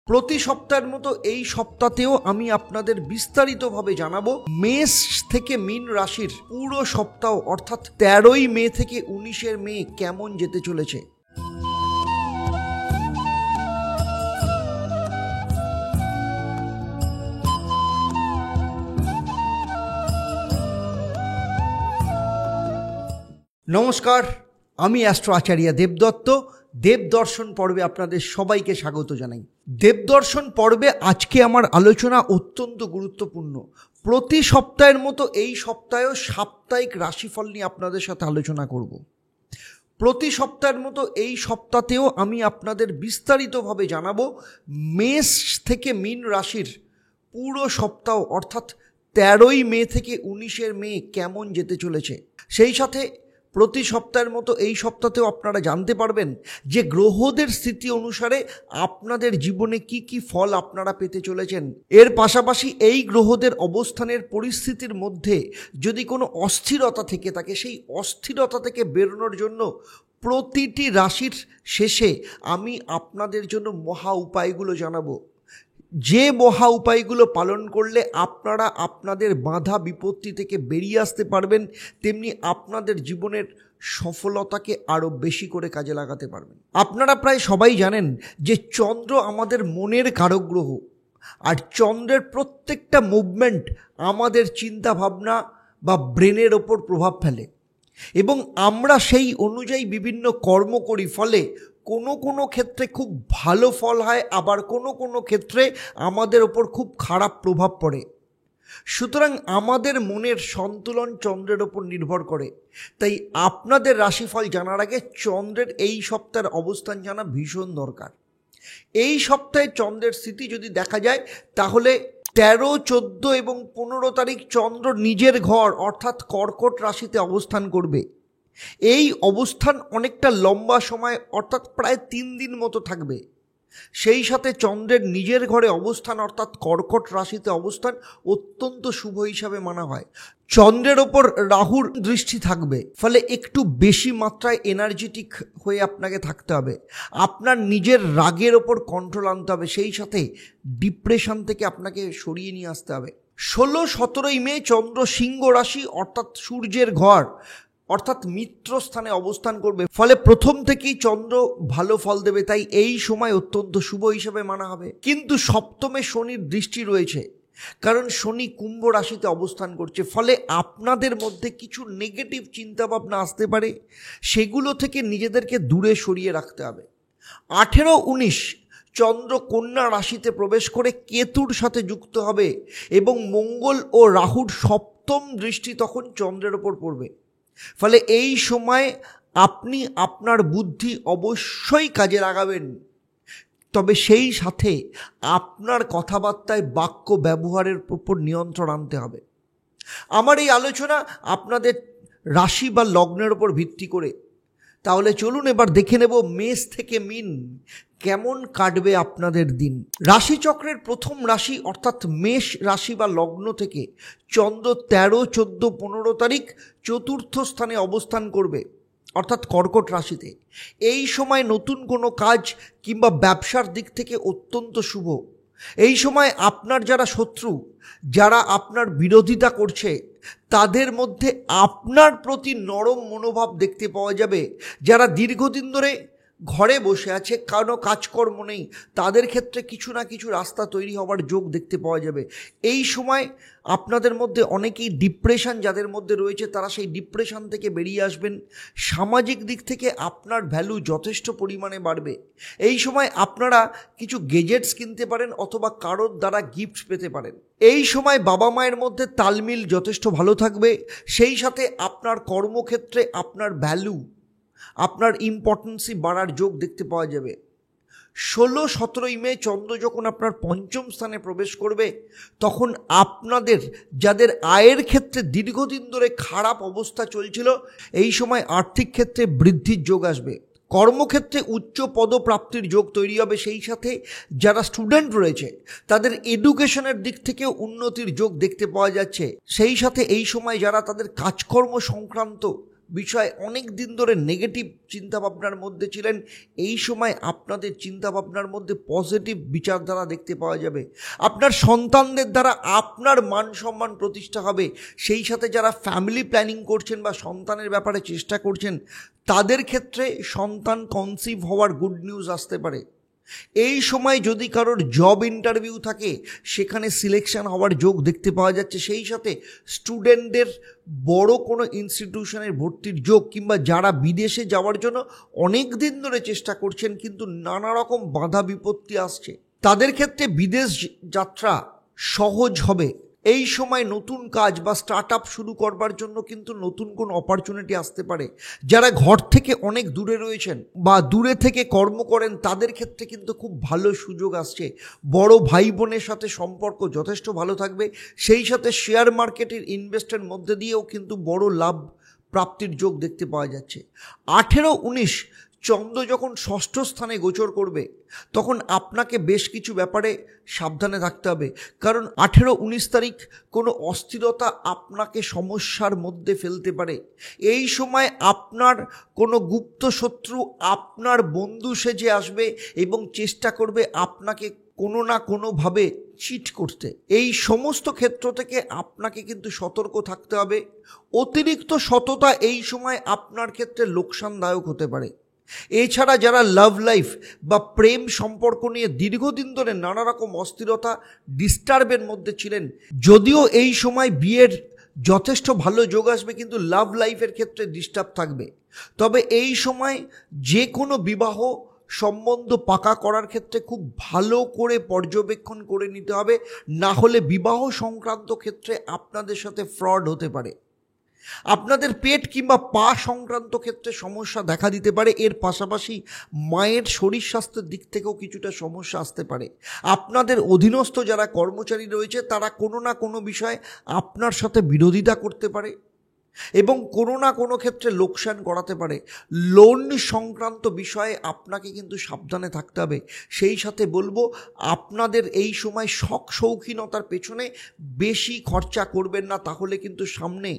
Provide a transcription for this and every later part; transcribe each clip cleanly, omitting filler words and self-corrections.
প্রতি সপ্তাহের মতো এই সপ্তাহতেও আমি আপনাদের বিস্তারিতভাবে জানাবো মেষ থেকে মীন রাশির পুরো সপ্তাহ অর্থাৎ 13ই মে থেকে 19শে মে কেমন যেতে চলেছে। নমস্কার, আমি অ্যাস্ট্রো আচার্য দেবদত্ত। দেবদর্শন পর্বে আপনাদের সবাইকে স্বাগত জানাই। দেবদর্শন পর্বে আজকে আমার আলোচনা অত্যন্ত গুরুত্বপূর্ণ। প্রতি সপ্তাহের মতো এই সপ্তাহেও সাপ্তাহিক রাশিফল নিয়ে আপনাদের সাথে আলোচনা করব। প্রতি সপ্তাহের মতো এই সপ্তাহতেও আমি আপনাদের বিস্তারিতভাবে জানাবো মেষ থেকে মীন রাশির পুরো সপ্তাহ অর্থাৎ 13ই মে থেকে 19শে মে কেমন যেতে চলেছে। সেই সাথে প্রতি সপ্তাহের মতো এই সপ্তাহতেও আপনারা জানতে পারবেন যে গ্রহদের স্থিতি অনুসারে আপনাদের জীবনে কি কি ফল আপনারা পেতে চলেছেন। এর পাশাপাশি এই গ্রহদের অবস্থানের পরিস্থিতির মধ্যে যদি কোনো অস্থিরতা থেকে থাকে, সেই অস্থিরতা থেকে বেরোনোর জন্য প্রতিটি রাশির শেষে আমি আপনাদের জন্য মহা উপায়গুলো জানাবো। যে মহা উপায়গুলো পালন করলে আপনারা আপনাদের বাধা বিপত্তি থেকে বেরিয়ে আসতে পারবেন, তেমনি আপনাদের জীবনের সফলতাকে আরও বেশি করে কাজে লাগাতে পারবেন। আপনারা প্রায় সবাই জানেন যে চন্দ্র আমাদের মনের কারক গ্রহ, আর চন্দ্রের প্রত্যেকটা মুভমেন্ট আমাদের চিন্তাভাবনা বা ব্রেনের ওপর প্রভাব ফেলে এবং আমরা সেই অনুযায়ী বিভিন্ন কর্ম করি। ফলে কোনো কোনো ক্ষেত্রে খুব ভালো ফল হয়, আবার কোনো কোনো ক্ষেত্রে আমাদের ওপর খুব খারাপ প্রভাব পড়ে। সুতরাং আমাদের মনের সন্তুলন চন্দ্রের ওপর নির্ভর করে। তাই আপনাদের রাশিফল জানার আগে চন্দ্রের এই সপ্তাহের অবস্থান জানা ভীষণ দরকার। এই সপ্তাহে চন্দ্রের স্থিতি যদি দেখা যায় তাহলে 13, 14 এবং 15 তারিখ চন্দ্র নিজের ঘর অর্থাৎ কর্কট রাশিতে অবস্থান করবে। এই অবস্থান অনেকটা লম্বা সময় অর্থাৎ প্রায় 3 দিন মতো থাকবে। সেই সাথে চন্দ্রের নিজের ঘরে অবস্থান অর্থাৎ কর্কট রাশিতে অবস্থান অত্যন্ত শুভ হিসাবে মানা হয়। চন্দ্রের ওপর রাহুর দৃষ্টি থাকবে, ফলে একটু বেশি মাত্রায় এনার্জেটিক হয়ে আপনাকে থাকতে হবে। আপনার নিজের রাগের ওপর কন্ট্রোল আনতে হবে, সেই সাথে ডিপ্রেশন থেকে আপনাকে সরিয়ে নিয়ে আসতে হবে। 16-17ই মে চন্দ্র সিংহ রাশি অর্থাৎ সূর্যের ঘর অর্থাৎ মিত্র স্থানে অবস্থান করবে। ফলে প্রথম থেকেই চন্দ্র ভালো ফল দেবে, তাই এই সময় অত্যন্ত শুভ হিসেবে মানা হবে। কিন্তু সপ্তমে শনির দৃষ্টি রয়েছে, কারণ শনি কুম্ভ রাশিতে অবস্থান করছে। ফলে আপনাদের মধ্যে কিছু নেগেটিভ চিন্তাভাবনা আসতে পারে, সেগুলো থেকে নিজেদেরকে দূরে সরিয়ে রাখতে হবে। 18-19 চন্দ্র কন্যা রাশিতে প্রবেশ করে কেতুর সাথে যুক্ত হবে এবং মঙ্গল ও রাহুর সপ্তম দৃষ্টি তখন চন্দ্রের ওপর পড়বে। ফলে এই সময় আপনি আপনার বুদ্ধি অবশ্যই কাজে লাগাবেন, তবে সেই সাথে আপনার কথাবার্তায় বাক্য ব্যবহারের উপর নিয়ন্ত্রণ আনতে হবে। আমার এই আলোচনা আপনাদের রাশি বা লগ্নের ওপর ভিত্তি করে। তাহলে চলুন এবার দেখে নেব মেষ থেকে মীন কেমন কাটবে আপনাদের দিন। রাশিচক্রের প্রথম রাশি অর্থাৎ মেষ রাশি বা লগ্ন থেকে চন্দ্র 13, 14, 15 তারিখ চতুর্থ স্থানে অবস্থান করবে অর্থাৎ কর্কট রাশিতে। এই সময় নতুন কোনো কাজ কিংবা ব্যবসার দিক থেকে অত্যন্ত শুভ। এই সময় আপনার যারা শত্রু, যারা আপনার বিরোধিতা করছে, তাদের মধ্যে আপনার প্রতি নরম মনোভাব দেখতে পাওয়া যাবে। যারা দীর্ঘদিন ধরে ঘরে বসে আছে, কারণ কাজকর্ম নেই, তাদের ক্ষেত্রে কিছু না কিছু রাস্তা তৈরি হওয়ার যোগ দেখতে পাওয়া যাবে। এই সময় আপনাদের মধ্যে অনেকেই ডিপ্রেশন যাদের মধ্যে রয়েছে, তারা সেই ডিপ্রেশন থেকে বেরিয়ে আসবেন। সামাজিক দিক থেকে আপনার ভ্যালু যথেষ্ট পরিমাণে বাড়বে। এই সময় আপনারা কিছু গেজেটস কিনতে পারেন অথবা কারোর দ্বারা গিফট পেতে পারেন। এই সময় বাবা মায়ের মধ্যে তালমিল যথেষ্ট ভালো থাকবে। সেই সাথে আপনার কর্মক্ষেত্রে আপনার ভ্যালু, আপনার ইম্পর্টেন্সই বাড়ার যোগ দেখতে পাওয়া যাবে। 16-17ই মে চন্দ্র যখন আপনার পঞ্চম স্থানে প্রবেশ করবে, তখন আপনাদের যাদের আয়ের ক্ষেত্রে দীর্ঘদিন ধরে খারাপ অবস্থা চলছিল, এই সময় আর্থিক ক্ষেত্রে বৃদ্ধির যোগ আসবে। কর্মক্ষেত্রে উচ্চ পদপ্রাপ্তির যোগ তৈরি হবে। সেই সাথে যারা স্টুডেন্ট রয়েছে তাদের এডুকেশনের দিক থেকেও উন্নতির যোগ দেখতে পাওয়া যাচ্ছে। সেই সাথে এই সময় যারা তাদের কাজকর্ম সংক্রান্ত বিষয় অনেক দিন ধরে নেগেটিভ চিন্তাভাবনার মধ্যে ছিলেন, এই সময় আপনাদের চিন্তাভাবনার মধ্যে পজিটিভ বিচারধারা দেখতে পাওয়া যাবে। আপনার সন্তানদের দ্বারা আপনার মান সম্মান প্রতিষ্ঠা হবে। সেই সাথে যারা ফ্যামিলি প্ল্যানিং করছেন বা সন্তানের ব্যাপারে চেষ্টা করছেন, তাদের ক্ষেত্রে সন্তান কনসিভ হওয়ার গুড নিউজ আসতে পারে। এই সময় যদি কারোর জব ইন্টারভিউ থাকে, সেখানে সিলেকশন হওয়ার যোগ দেখতে পাওয়া যাচ্ছে। সেই সাথে স্টুডেন্টদের বড় কোনো ইনস্টিটিউশনের ভর্তির যোগ, কিংবা যারা বিদেশে যাওয়ার জন্য অনেক দিন ধরে চেষ্টা করছেন কিন্তু নানা রকম বাধা বিপত্তি আসছে, তাদের ক্ষেত্রে বিদেশ যাত্রা সহজ হবে। এই সময় নতুন কাজ বা স্টার্ট আপ শুরু করবার জন্য কিন্তু নতুন কোন অপরচুনিটি আসতে পারে। যারা ঘর থেকে অনেক দূরে রয়েছেন বা দূরে থেকে কর্ম করেন, তাদের ক্ষেত্রে কিন্তু খুব ভালো সুযোগ আসছে। বড় ভাই বোনের সাথে সম্পর্ক যথেষ্ট ভালো থাকবে। সেই সাথে শেয়ার মার্কেটের ইনভেস্টের মধ্যে দিয়েও কিন্তু বড় লাভ প্রাপ্তির যোগ দেখতে পাওয়া যাচ্ছে। 18-19 চন্দ্র যখন ষষ্ঠ স্থানে গোচর করবে, তখন আপনাকে বেশ কিছু ব্যাপারে সাবধানে থাকতে হবে। কারণ 18-19 তারিখ কোনো অস্থিরতা আপনাকে সমস্যার মধ্যে ফেলতে পারে। এই সময় আপনার কোনো গুপ্ত শত্রু আপনার বন্ধু সেজে আসবে এবং চেষ্টা করবে আপনাকে কোনো না কোনোভাবে চিট করতে। এই সমস্ত ক্ষেত্র থেকে আপনাকে কিন্তু সতর্ক থাকতে হবে। অতিরিক্ত সততা এই সময় আপনার ক্ষেত্রে লোকসানদায়ক হতে পারে। এছাড়া যারা লাভ লাইফ বা প্রেম সম্পর্ক নিয়ে দীর্ঘদিন ধরে নানা রকম অস্থিরতা ডিস্টার্বের মধ্যে ছিলেন, যদিও এই সময় বিয়ের যথেষ্ট ভালো যোগ আসবে, কিন্তু লাভ লাইফের ক্ষেত্রে ডিস্টার্ব থাকবে। তবে এই সময় যে কোনো বিবাহ সম্বন্ধ পাকা করার ক্ষেত্রে খুব ভালো করে পর্যবেক্ষণ করে নিতে হবে, না হলে বিবাহ সংক্রান্ত ক্ষেত্রে আপনাদের সাথে ফ্রড হতে পারে। আপনাদের পেট কিংবা পা সংক্রান্ত ক্ষেত্রে সমস্যা দেখা দিতে পারে। এর পাশাপাশি মায়ের শরীর স্বাস্থ্যের দিক থেকেও কিছুটা সমস্যা আসতে পারে। আপনাদের অধীনস্থ যারা কর্মচারী রয়েছে, তারা কোনো না কোনো বিষয়ে আপনার সাথে বিরোধিতা করতে পারে এবং কোনো না কোনো ক্ষেত্রে লোকসান করাতে পারে। লোন সংক্রান্ত বিষয়ে আপনাকে কিন্তু সাবধানে থাকতে হবে। সেই সাথে বলবো, আপনাদের এই সময় শখ শৌখিনতার পেছনে বেশি খরচা করবেন না, তাহলে কিন্তু সামনে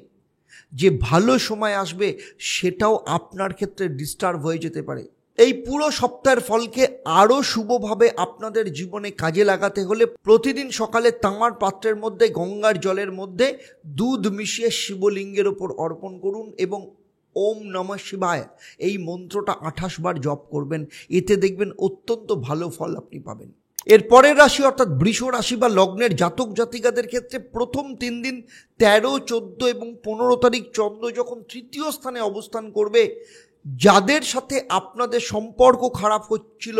যে ভালো সময় আসবে সেটাও আপনার ক্ষেত্রে ডিস্টার্ব হয়ে যেতে পারে। এই পুরো সপ্তাহের ফলকে আরও শুভভাবে আপনাদের জীবনে কাজে লাগাতে হলে প্রতিদিন সকালে তামার পাত্রের মধ্যে গঙ্গার জলের মধ্যে দুধ মিশিয়ে শিবলিঙ্গের ওপর অর্পণ করুন এবং ওম নমঃ শিবায় এই মন্ত্রটা 28 বার জপ করবেন। এতে দেখবেন অত্যন্ত ভালো ফল আপনি পাবেন। এর পরের রাশি অর্থাৎ বৃষ রাশি বা লগ্নের জাতক জাতিকাদের ক্ষেত্রে প্রথম 3 দিন 13, 14 এবং 15 তারিখ চন্দ্র যখন তৃতীয় স্থানে অবস্থান করবে, যাদের সাথে আপনাদের সম্পর্ক খারাপ হচ্ছিল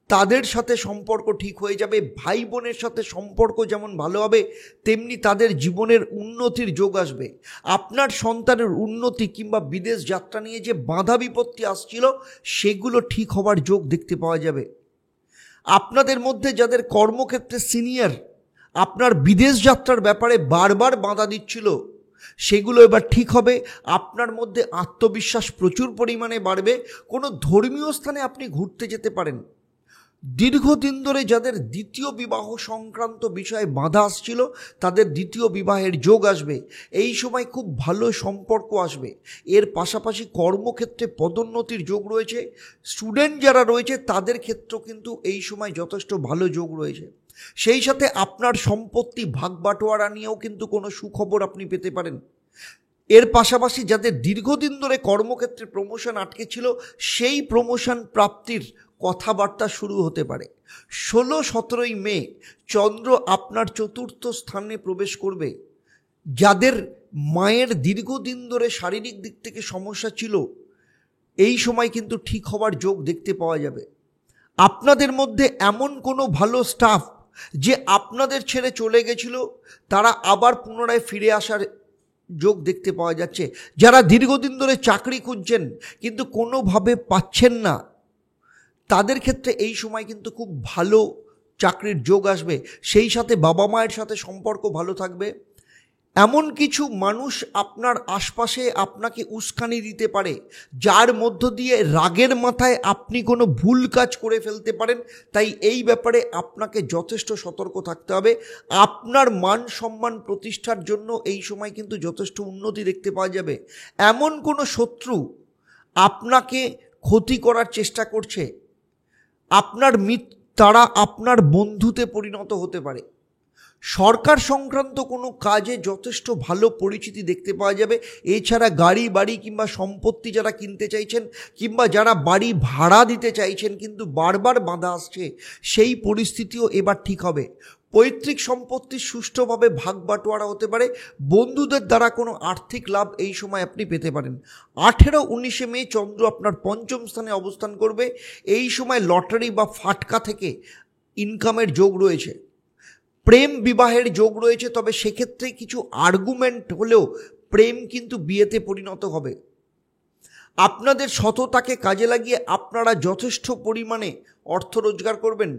তাদের সাথে সম্পর্ক ঠিক হয়ে যাবে। ভাই বোনের সাথে সম্পর্ক যেমন ভালো হবে, তেমনি তাদের জীবনের উন্নতির যোগ আসবে। আপনার সন্তানের উন্নতি কিংবা বিদেশ যাত্রা নিয়ে যে বাধা বিপত্তি আসছিল, সেগুলো ঠিক হওয়ার যোগ দেখতে পাওয়া যাবে। আপনাদের মধ্যে যাদের কর্মক্ষেত্রে সিনিয়র আপনার বিদেশ যাত্রার ব্যাপারে বারবার বাধা দিচ্ছিল, সেগুলো এবার ঠিক হবে। আপনার মধ্যে আত্মবিশ্বাস প্রচুর পরিমাণে বাড়বে। কোনো ধর্মীয় স্থানে আপনি ঘুরতে যেতে পারেন। দীর্ঘদিন ধরে যাদের দ্বিতীয় বিবাহ সংক্রান্ত বিষয়ে বাধা আসছিল, তাদের দ্বিতীয় বিবাহের যোগ আসবে। এই সময় খুব ভালো সম্পর্ক আসবে। এর পাশাপাশি কর্মক্ষেত্রে পদোন্নতির যোগ রয়েছে। স্টুডেন্ট যারা রয়েছে তাদের ক্ষেত্রেও কিন্তু এই সময় যথেষ্ট ভালো যোগ রয়েছে। সেই সাথে আপনার সম্পত্তি ভাগ বাটোয়ারা নিয়েও কিন্তু কোনো সুখবর আপনি পেতে পারেন। এর পাশাপাশি যাদের দীর্ঘদিন ধরে কর্মক্ষেত্রে প্রমোশন আটকে ছিল, সেই প্রমোশন প্রাপ্তির কথাবার্তা শুরু হতে পারে। 16-17 মে চন্দ্র আপনার চতুর্থ স্থানে প্রবেশ করবে। যাদের মায়ের দীর্ঘদিন ধরে শারীরিক দিক থেকে সমস্যা ছিল, এই সময় কিন্তু ঠিক হওয়ার যোগ দেখতে পাওয়া যাবে। আপনাদের মধ্যে এমন কোনো ভালো স্টাফ যে আপনাদের ছেড়ে চলে গেছিল, তারা আবার পুনরায় ফিরে আসার যোগ দেখতে পাওয়া যাচ্ছে। যারা দীর্ঘদিন ধরে চাকরি খুঁজছেন কিন্তু কোনোভাবে পাচ্ছেন না, তাদের ক্ষেত্রে এই সময় কিন্তু খুব ভালো চাকরির যোগ আসবে। সেই সাথে বাবা মায়ের সাথে সম্পর্ক ভালো থাকবে। এমন কিছু মানুষ আপনার আশপাশে আপনাকে উস্কানি দিতে পারে, যার মধ্য দিয়ে রাগের মাথায় আপনি কোনো ভুল কাজ করে ফেলতে পারেন। তাই এই ব্যাপারে আপনাকে যথেষ্ট সতর্ক থাকতে হবে। আপনার মান সম্মান প্রতিষ্ঠার জন্য এই সময় কিন্তু যথেষ্ট উন্নতি দেখতে পাওয়া যাবে। এমন কোনো শত্রু আপনাকে ক্ষতি করার চেষ্টা করছে, তারা আপনার বন্ধুতে পরিণত হতে পারে। সরকার সংক্রান্ত কোনো কাজে যথেষ্ট ভালো পরিচিতি দেখতে পাওয়া যাবে। এছাড়া গাড়ি বাড়ি কিংবা সম্পত্তি যারা কিনতে চাইছেন, কিংবা যারা বাড়ি ভাড়া দিতে চাইছেন কিন্তু বারবার বাধা আসছে, সেই পরিস্থিতিও এবার ঠিক হবে। পৈতৃক সম্পত্তি সুষ্ঠুভাবে ভাগ বাটোয়ারা হতে পারে। বন্ধুদের দ্বারা কোনো আর্থিক লাভ এই সময় আপনি পেতে পারেন। 18-19 মে চন্দ্র আপনার পঞ্চম স্থানে অবস্থান করবে। এই সময় লটারি বা ফাটকা থেকে ইনকামের যোগ রয়েছে। প্রেম বিবাহের যোগ রয়েছে, তবে সেক্ষেত্রে কিছু আর্গুমেন্ট হলেও প্রেম কিন্তু বিয়েতে পরিণত হবে। আপনাদের সততাকে কাজে লাগিয়ে আপনারা যথেষ্ট পরিমাণে অর্থ রোজগার করবেন।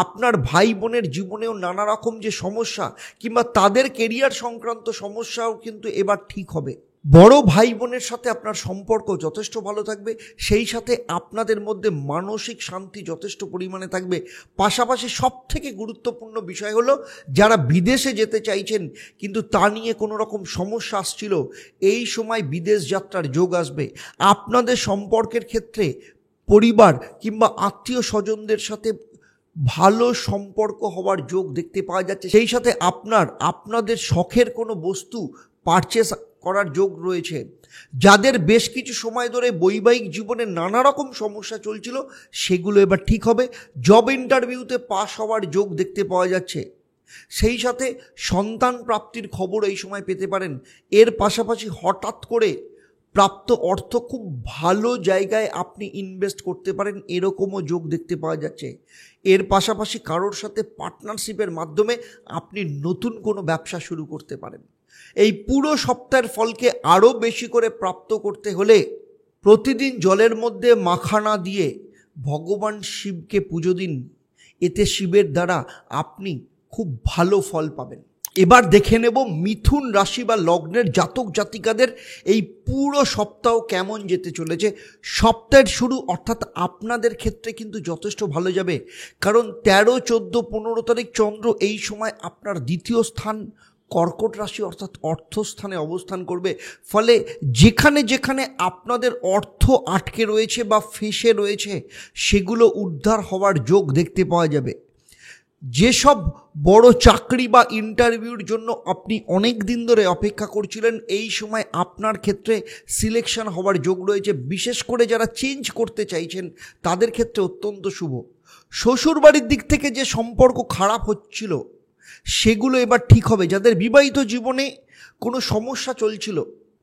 আপনার ভাই বোনের জীবনেও নানা রকম যে সমস্যা কিংবা তাদের কেরিয়ার সংক্রান্ত সমস্যাও কিন্তু এবার ঠিক হবে। বড় ভাই বোনের সাথে আপনার সম্পর্ক যথেষ্ট ভালো থাকবে। সেই সাথে আপনাদের মধ্যে মানসিক শান্তি যথেষ্ট পরিমাণে থাকবে। পাশাপাশি সবথেকে গুরুত্বপূর্ণ বিষয় হলো, যারা বিদেশে যেতে চাইছেন কিন্তু তা নিয়ে কোনো রকম সমস্যা আসছিল, এই সময় বিদেশ যাত্রার যোগ আসবে। আপনাদের সম্পর্কের ক্ষেত্রে পরিবার কিংবা আত্মীয় স্বজনদের সাথে ভালো সম্পর্ক হওয়ার যোগ দেখতে পাওয়া যাচ্ছে। সেই সাথে আপনাদের শখের কোনো বস্তু পারচেস করার যোগ রয়েছে। যাদের বেশ কিছু সময় ধরে বৈবাহিক জীবনে নানা রকম সমস্যা চলছিল, সেগুলো এবার ঠিক হবে। জব ইন্টারভিউতে পাস হওয়ার যোগ দেখতে পাওয়া যাচ্ছে। সেই সাথে সন্তান প্রাপ্তির খবর এই সময় পেতে পারেন। এর পাশাপাশি হঠাৎ করে প্রাপ্ত অর্থ খুব ভালো জায়গায় আপনি ইনভেস্ট করতে পারেন, এরকমও যোগ দেখতে পাওয়া যাচ্ছে। এর পাশাপাশি কারোর সাথে পার্টনারশিপের মাধ্যমে আপনি নতুন কোনো ব্যবসা শুরু করতে পারেন। এই পুরো সপ্তাহের ফলকে আরও বেশি করে প্রাপ্ত করতে হলে প্রতিদিন জলের মধ্যে মাখানা দিয়ে ভগবান শিবকে পুজো দিন। এতে শিবের দ্বারা আপনি খুব ভালো ফল পাবেন। এবার দেখে নেব মিথুন রাশি বা লগ্নের জাতক জাতিকাদের এই পুরো সপ্তাহ কেমন যেতে চলেছে। সপ্তাহের শুরু অর্থাৎ আপনাদের ক্ষেত্রে কিন্তু যথেষ্ট ভালো যাবে, কারণ 13, 14, 15 তারিখ চন্দ্র এই সময় আপনার দ্বিতীয় স্থান কর্কট রাশি অর্থাৎ অর্থস্থানে অবস্থান করবে। ফলে যেখানে যেখানে আপনাদের অর্থ আটকে রয়েছে বা ফেঁসে রয়েছে, সেগুলো উদ্ধার হওয়ার যোগ দেখতে পাওয়া যাবে। যেসব বড় চাকরি বা ইন্টারভিউর জন্য আপনি অনেক দিন ধরে অপেক্ষা করছিলেন, এই সময় আপনার ক্ষেত্রে সিলেকশন হওয়ার যোগ রয়েছে। বিশেষ করে যারা চেঞ্জ করতে চাইছেন তাদের ক্ষেত্রে অত্যন্ত শুভ। শ্বশুরবাড়ির দিক থেকে যে সম্পর্ক খারাপ হচ্ছিল, সেগুলো এবার ঠিক হবে। যাদের বিবাহিত জীবনে কোনো সমস্যা চলছিল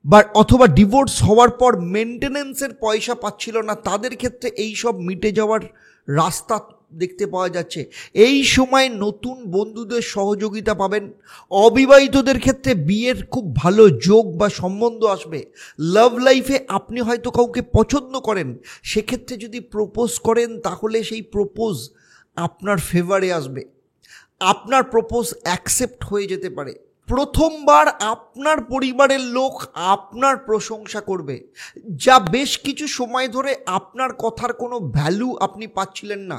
বা অথবা ডিভোর্স হওয়ার পর মেনটেনেন্সের পয়সা পাচ্ছিল না, তাদের ক্ষেত্রে এই সব মিটে যাওয়ার রাস্তা দেখতে পাওয়া যাচ্ছে। এই সময় নতুন বন্ধুদের সহযোগিতা পাবেন। অবিবাহিতদের ক্ষেত্রে বিয়ের খুব ভালো যোগ বা সম্বন্ধ আসবে। লাভ লাইফে আপনি হয়তো কাউকে পছন্দ করেন, সেক্ষেত্রে যদি প্রপোজ করেন তাহলে সেই প্রপোজ আপনার ফেভারে আসবে, আপনার প্রপোজ অ্যাকসেপ্ট হয়ে যেতে পারে। প্রথমবার আপনার পরিবারের লোক আপনার প্রশংসা করবে, যা বেশ কিছু সময় ধরে আপনার কথার কোনো ভ্যালু আপনি পাচ্ছিলেন না,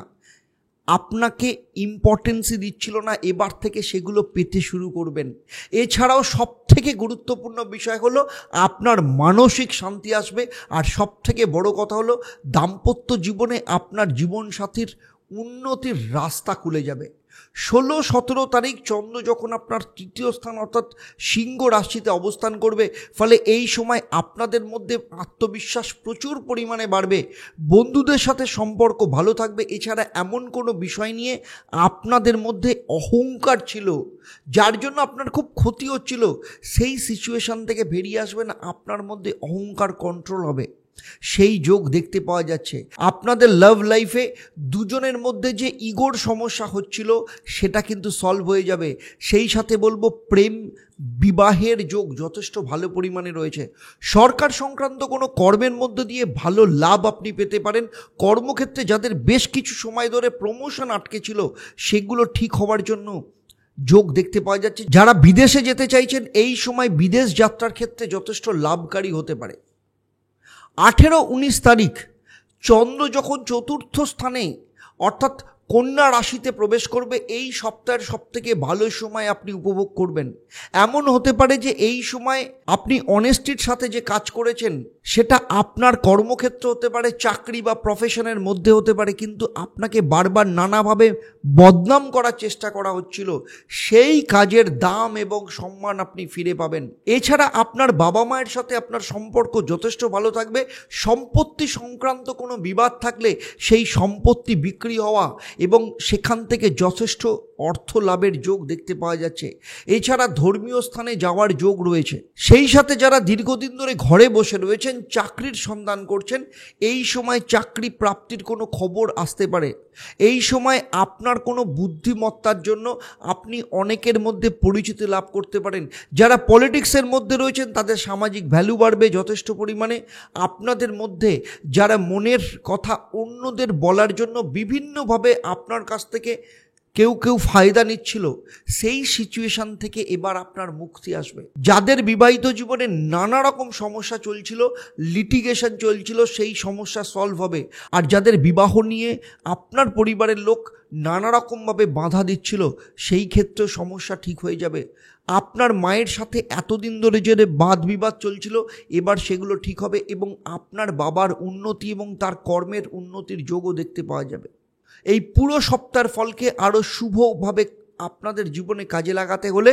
আপনাকে ইম্পর্টেন্সই দিচ্ছিল না, এবার থেকে সেগুলো পেতে শুরু করবেন। এছাড়াও সবথেকে গুরুত্বপূর্ণ বিষয় হলো আপনার মানসিক শান্তি আসবে। আর সবথেকে বড় কথা হলো দাম্পত্য জীবনে আপনার জীবনসাথীর উন্নতির রাস্তা খুলে যাবে। 16, 17 তারিখ চন্দ্র যখন আপনার তৃতীয় স্থান অর্থাৎ সিংহ রাশিতে অবস্থান করবে, ফলে এই সময় আপনাদের মধ্যে আত্মবিশ্বাস প্রচুর পরিমাণে বাড়বে। বন্ধুদের সাথে সম্পর্ক ভালো থাকবে। এছাড়া এমন কোনো বিষয় নিয়ে আপনাদের মধ্যে অহংকার ছিল, যার জন্য আপনার খুব ক্ষতি হচ্ছিল, সেই সিচুয়েশান থেকে বেরিয়ে আসবেন। আপনার মধ্যে অহংকার কন্ট্রোল হবে, সেই যোগ দেখতে পাওয়া যাচ্ছে। আপনাদের লাভ লাইফে দুজনের মধ্যে যে ইগোর সমস্যা হচ্ছিল, সেটা কিন্তু সলভ হয়ে যাবে। সেই সাথে বলবো প্রেম বিবাহের যোগ যথেষ্ট ভালো পরিমাণে রয়েছে। সরকার সংক্রান্ত কোনো কর্মের মধ্যে দিয়ে ভালো লাভ আপনি পেতে পারেন। কর্মক্ষেত্রে যাদের বেশ কিছু সময় ধরে প্রমোশন আটকে ছিল, সেগুলো ঠিক হওয়ার জন্য যোগ দেখতে পাওয়া যাচ্ছে। যারা বিদেশে যেতে চাইছেন এই সময় বিদেশ যাত্রার ক্ষেত্রে যথেষ্ট লাভকারী হতে পারে। 18-19 তারিখ চন্দ্র যখন চতুর্থ স্থানে অর্থাৎ কন্যা রাশিতে প্রবেশ করবে, এই সপ্তাহের সবথেকে ভালো সময় আপনি উপভোগ করবেন। এমন হতে পারে যে এই সময় আপনি অনেস্টির সাথে যে কাজ করেছেন সেটা আপনার কর্মক্ষেত্র হতে পারে, চাকরি বা প্রফেশনের মধ্যে হতে পারে, কিন্তু আপনাকে বারবার নানাভাবে বদনাম করার চেষ্টা করা হচ্ছিল, সেই কাজের দাম এবং সম্মান আপনি ফিরে পাবেন। এছাড়া আপনার বাবা মায়ের সাথে আপনার সম্পর্ক যথেষ্ট ভালো থাকবে। সম্পত্তি সংক্রান্ত কোনো বিবাদ থাকলে সেই সম্পত্তি বিক্রি হওয়া এবং সেখান থেকে যথেষ্ট অর্থ লাভের যোগ দেখতে পাওয়া যাচ্ছে। এছাড়া ধর্মীয় স্থানে যাওয়ার যোগ রয়েছে। সেই সাথে যারা দীর্ঘদিন ধরে ঘরে বসে রয়েছেন, চাকরির সন্ধান করছেন, এই সময় চাকরি প্রাপ্তির কোনো খবর আসতে পারে। এই সময় আপনার কোনো বুদ্ধিমত্তার জন্য আপনি অনেকের মধ্যে পরিচিতি লাভ করতে পারেন। যারা পলিটিক্সের মধ্যে রয়েছেন তাদের সামাজিক ভ্যালু বাড়বে যথেষ্ট পরিমাণে। আপনাদের মধ্যে যারা মনের কথা অন্যদের বলার জন্য বিভিন্নভাবে আপনার কাছ থেকে কেউ ফায়দা নিচ্ছিল, সেই সিচুয়েশন থেকে এবার আপনার মুক্তি আসবে। যাদের বিবাহিত জীবনে নানা রকম সমস্যা চলছিল, লিটিগেশন চলছিল, সেই সমস্যা সলভ হবে। আর যাদের বিবাহ নিয়ে আপনার পরিবারের লোক নানা রকমভাবে বাধা দিচ্ছিল, সেই ক্ষেত্রে সমস্যা ঠিক হয়ে যাবে। আপনার মায়ের সাথে এতদিন ধরে যে বাদ বিবাদ চলছিল, এবার সেগুলো ঠিক হবে এবং আপনার বাবার উন্নতি এবং তার কর্মের উন্নতির যোগও দেখতে পাওয়া যাবে। এই পুরো সপ্তাহের ফলকে আরও শুভভাবে আপনাদের জীবনে কাজে লাগাতে হলে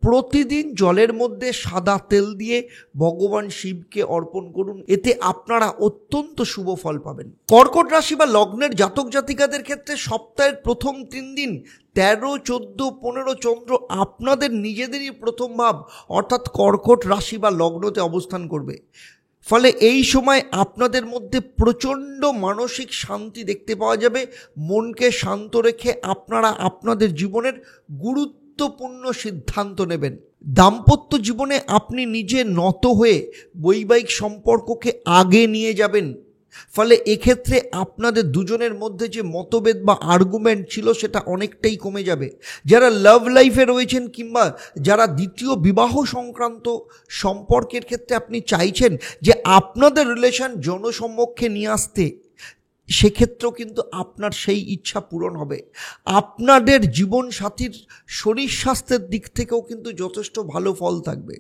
প্রতিদিন জলের মধ্যে সাদা তেল দিয়ে ভগবান শিবকে অর্পণ করুন, এতে আপনারা অত্যন্ত শুভ ফল পাবেন। কর্কট রাশি বা লগ্নের জাতক জাতিকাদের ক্ষেত্রে সপ্তাহের প্রথম 3 দিন 13, 14, 15 চন্দ্র আপনাদের নিজেদেরই প্রথম ভাব অর্থাৎ কর্কট রাশি বা লগ্নতে অবস্থান করবে। ফলে এই সময় আপনাদের মধ্যে প্রচণ্ড মানসিক শান্তি দেখতে পাওয়া যাবে। মনকে শান্ত রেখে আপনারা আপনাদের জীবনের গুরুত্বপূর্ণ সিদ্ধান্ত নেবেন। দাম্পত্য জীবনে আপনি নিজে নত হয়ে বৈবাহিক সম্পর্ককে আগে নিয়ে যাবেন। ফলে এক্ষেত্রে আপনাদের দুজনের মধ্যে যে মতভেদ বা আর্গুমেন্ট ছিল সেটা অনেকটাই কমে যাবে। যারা লাভ লাইফে রয়েছেন কিংবা যারা দ্বিতীয় বিবাহ সংক্রান্ত সম্পর্কের ক্ষেত্রে আপনি চাইছেন যে আপনাদের রিলেশন জনসম্মুখে নিয়ে আসতে, সেক্ষেত্রেও কিন্তু আপনার সেই ইচ্ছা পূরণ হবে। আপনাদের জীবন সাথীর শরীর স্বাস্থ্যের দিক থেকেও কিন্তু যথেষ্ট ভালো ফল থাকবে।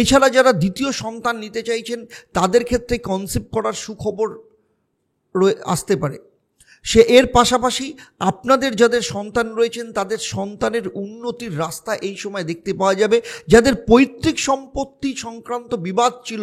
এছাড়া যারা দ্বিতীয় সন্তান নিতে চাইছেন তাদের ক্ষেত্রে কনসিভ করার সুখবর আসতে পারে। এর পাশাপাশি আপনাদের যাদের সন্তান রয়েছেন তাদের সন্তানের উন্নতির রাস্তা এই সময় দেখতে পাওয়া যাবে। যাদের পৈতৃক সম্পত্তি সংক্রান্ত বিবাদ ছিল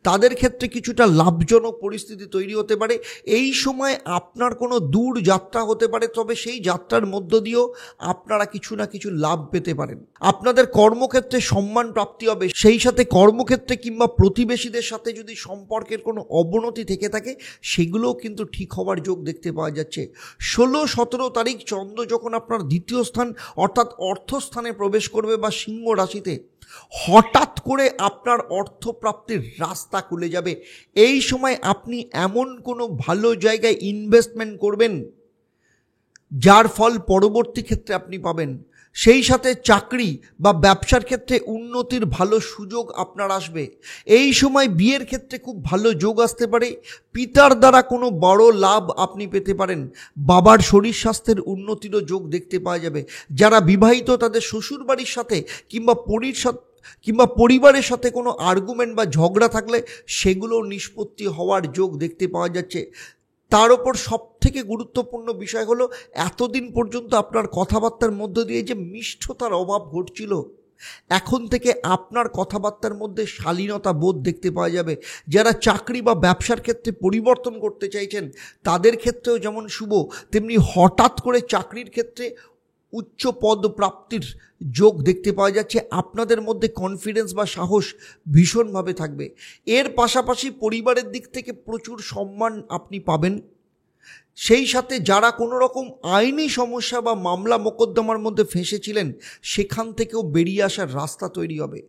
তাদের ক্ষেত্রে কিছুটা লাভজনক পরিস্থিতি তৈরি হতে পারে। এই সময় আপনার কোনো দূর যাত্রা হতে পারে, তবে সেই যাত্রার মধ্য দিয়েও আপনারা কিছু না কিছু লাভ পেতে পারেন। আপনাদের কর্মক্ষেত্রে সম্মান প্রাপ্তি হবে। সেই সাথে কর্মক্ষেত্রে কিংবা প্রতিবেশীদের সাথে যদি সম্পর্কের কোনো অবনতি থেকে থাকে সেগুলোও কিন্তু ঠিক হওয়ার যোগ দেখতে পাওয়া যাচ্ছে। 16-17 তারিখ চন্দ্র যখন আপনার দ্বিতীয় স্থান অর্থাৎ অর্থস্থানে প্রবেশ করবে বা সিংহ রাশিতে, হঠাৎ করে আপনার অর্থপ্রাপ্তির রাস্তা খুলে যাবে। এই সময় আপনি এমন কোনো ভালো জায়গায় ইনভেস্টমেন্ট করবেন যার ফল পরবর্তী ক্ষেত্রে আপনি পাবেন। সেই সাথে চাকরি বা ব্যবসার ক্ষেত্রে উন্নতির ভালো সুযোগ আপনার আসবে। এই সময় বিয়ের ক্ষেত্রে খুব ভালো যোগ আসতে পারে। পিতার দ্বারা কোনো বড় লাভ আপনি পেতে পারেন। বাবার শরীর স্বাস্থ্যের উন্নতিরও যোগ দেখতে পাওয়া যাবে। যারা বিবাহিত তাদের শ্বশুরবাড়ির সাথে কিংবা পরিবারের সাথে কোনো আর্গুমেন্ট বা ঝগড়া থাকলে সেগুলো নিষ্পত্তি হওয়ার যোগ দেখতে পাওয়া যাচ্ছে। তার ওপর সবথেকে গুরুত্বপূর্ণ বিষয় হলো এতদিন পর্যন্ত আপনার কথাবার্তার মধ্য দিয়ে যে মিষ্টতার অভাব ঘটছিল, এখন থেকে আপনার কথাবার্তার মধ্যে শালীনতা বোধ দেখতে পাওয়া যাবে। যারা চাকরি বা ব্যবসার ক্ষেত্রে পরিবর্তন করতে চাইছেন তাদের ক্ষেত্রেও যেমন শুভ, তেমনি হঠাৎ করে চাকরির ক্ষেত্রে উচ্চ পদ প্রাপ্তির যোগ দেখতে পাওয়া যাচ্ছে। আপনাদের মধ্যে কনফিডেন্স বা সাহস ভীষণভাবে থাকবে। এর পাশাপাশি পরিবারের দিক থেকে প্রচুর সম্মান আপনি পাবেন। সেই সাথে যারা কোনো রকম আইনি সমস্যা বা মামলা মোকদ্দমার মধ্যে ফেঁসেছিলেন সেখান থেকেও বেরিয়ে আসার রাস্তা তৈরি হবে।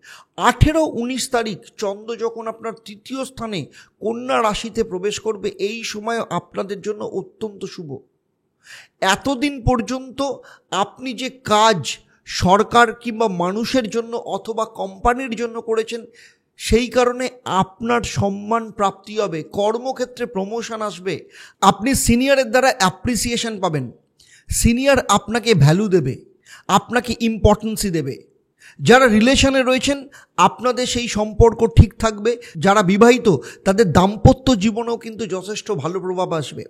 18-19 তারিখ চন্দ্র যখন আপনার তৃতীয় স্থানে কন্যা রাশিতে প্রবেশ করবে, এই সময় আপনাদের জন্য অত্যন্ত শুভ। এতদিন পর্যন্ত আপনি যে কাজ সরকার কিংবা মানুষের জন্য অথবা কোম্পানির জন্য করেছেন, সেই কারণে আপনার সম্মান প্রাপ্তি হবে, কর্মক্ষেত্রে প্রমোশন আসবে, আপনি সিনিয়রের দ্বারা অ্যাপ্রিসিয়েশন পাবেন, সিনিয়র আপনাকে ভ্যালু দেবে, আপনাকে ইম্পর্টেন্সই দেবে। যারা রিলেশনে রয়েছেন আপনাদের সেই সম্পর্ক ঠিক থাকবে, যারা বিবাহিত তাদের দাম্পত্য জীবনেও কিন্তু যথেষ্ট ভালো প্রভাব আসবে।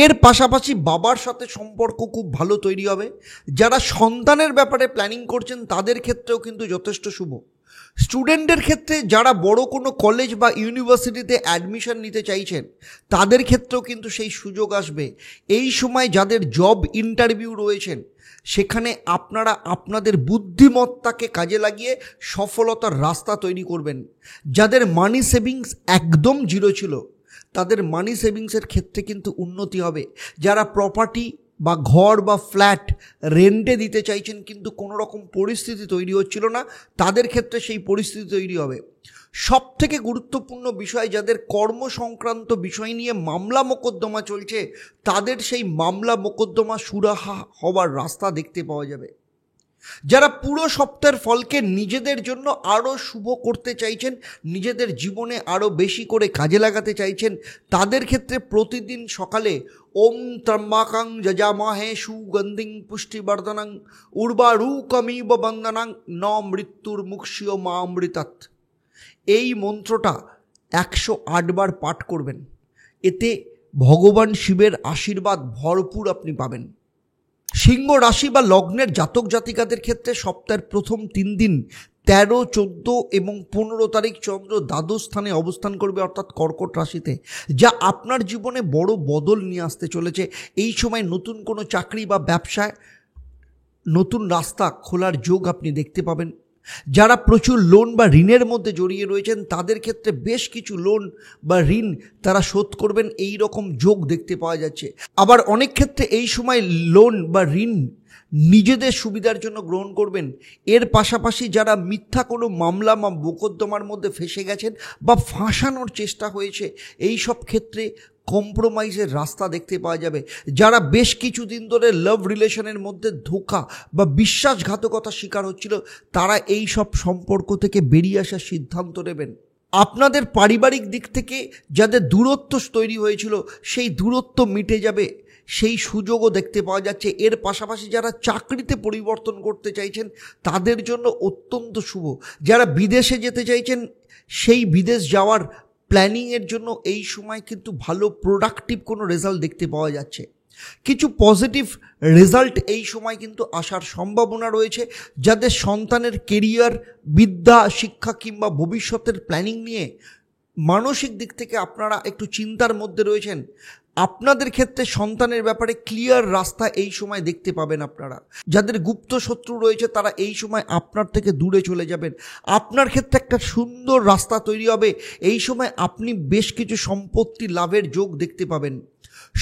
এর পাশাপাশি বাবার সাথে সম্পর্ক খুব ভালো তৈরি হবে। যারা সন্তানের ব্যাপারে প্ল্যানিং করছেন তাদের ক্ষেত্রেও কিন্তু যথেষ্ট শুভ। স্টুডেন্টের ক্ষেত্রে যারা বড় কোনো কলেজ বা ইউনিভার্সিটিতে অ্যাডমিশন নিতে চাইছেন তাদের ক্ষেত্রেও কিন্তু সেই সুযোগ আসবে। এই সময় যাদের জব ইন্টারভিউ রয়েছেন সেখানে আপনারা আপনাদের বুদ্ধিমত্তাকে কাজে লাগিয়ে সফলতার রাস্তা তৈরি করবেন। যাদের মানি সেভিংস একদম জিরো ছিল তাদের মানি সেভিংসের ক্ষেত্রে কিন্তু উন্নতি হবে। যারা প্রপার্টি বা ঘর বা ফ্ল্যাট রেন্টে দিতে চাইছেন কিন্তু কোনো রকম পরিস্থিতি তৈরি হচ্ছিল না, তাদের ক্ষেত্রে সেই পরিস্থিতি তৈরি হবে। সব থেকে গুরুত্বপূর্ণ বিষয়, যাদের কর্ম সংক্রান্ত বিষয় নিয়ে মামলা মোকদ্দমা চলছে তাদের সেই মামলা মোকদ্দমা সুরাহা হওয়ার রাস্তা দেখতে পাওয়া যাবে। যারা পুরো সপ্তাহের ফলকে নিজেদের জন্য আরও শুভ করতে চাইছেন, নিজেদের জীবনে আরও বেশি করে কাজে লাগাতে চাইছেন, তাদের ক্ষেত্রে প্রতিদিন সকালে ওম ত্রম্বাকাং যজামহে সুগন্ধিং পুষ্টিবর্ধনং উর্বারুকমিব বন্দনাং ন মৃত্যুর মুক্ষিয় মা অমৃতাৎ, এই মন্ত্রটা 108 বার পাঠ করবেন। এতে ভগবান শিবের আশীর্বাদ ভরপুর আপনি পাবেন। সিংহ রাশি বা লগ্নের জাতক জাতিকাদের ক্ষেত্রে সপ্তাহের প্রথম 3 দিন 13, 14 এবং 15 তারিখ চন্দ্র দ্বাদশ স্থানে অবস্থান করবে, অর্থাৎ কর্কট রাশিতে, যা আপনার জীবনে বড় বদল নিয়ে আসতে চলেছে। এই সময় নতুন কোনো চাকরি বা ব্যবসায় নতুন রাস্তা খোলার যোগ আপনি দেখতে পাবেন। যারা প্রচুর লোন বা ঋণের মধ্যে জড়িয়ে রয়েছেন তাদের ক্ষেত্রে বেশ কিছু লোন বা ঋণ তারা শোধ করবেন, এই রকম যোগ দেখতে পাওয়া যাচ্ছে। আবার অনেক ক্ষেত্রে এই সময় লোন বা ঋণ নিজেদের সুবিধার জন্য গ্রহণ করবেন। এর পাশাপাশি যারা মিথ্যা কোনো মামলা বা মোকদ্দমার মধ্যে ফেঁসে গেছেন বা ফাঁসানোর চেষ্টা হয়েছে, এই সব ক্ষেত্রে কম্প্রোমাইজের রাস্তা দেখতে পাওয়া যাবে। যারা বেশ কিছুদিন ধরে লাভ রিলেশনের মধ্যে ধোঁকা বা বিশ্বাসঘাতকতার শিকার হচ্ছিল তারা এই সব সম্পর্ক থেকে বেরিয়ে আসার সিদ্ধান্ত নেবেন। আপনাদের পারিবারিক দিক থেকে যাদের দূরত্ব তৈরি হয়েছিল সেই দূরত্ব মিটে যাবে, সেই সুযোগও দেখতে পাওয়া যাচ্ছে। এর পাশাপাশি যারা চাকরিতে পরিবর্তন করতে চাইছেন তাদের জন্য অত্যন্ত শুভ। যারা বিদেশে যেতে চাইছেন সেই বিদেশ যাওয়ার প্ল্যানিংয়ের জন্য এই সময় কিন্তু ভালো প্রোডাক্টিভ কোনো রেজাল্ট দেখতে পাওয়া যাচ্ছে। কিছু পজিটিভ রেজাল্ট এই সময় কিন্তু আসার সম্ভাবনা রয়েছে। যাদের সন্তানের কেরিয়ার, বিদ্যা, শিক্ষা কিংবা ভবিষ্যতের প্ল্যানিং নিয়ে মানসিক দিক থেকে আপনারা একটু চিন্তার মধ্যে রয়েছেন, আপনাদের ক্ষেত্রে সন্তানের ব্যাপারে ক্লিয়ার রাস্তা এই সময় দেখতে পাবেন আপনারা। যাদের গুপ্ত শত্রু রয়েছে তারা এই সময় আপনার থেকে দূরে চলে যাবেন। আপনার ক্ষেত্রে একটা সুন্দর রাস্তা তৈরি হবে। এই সময় আপনি বেশ কিছু সম্পত্তি লাভের যোগ দেখতে পাবেন।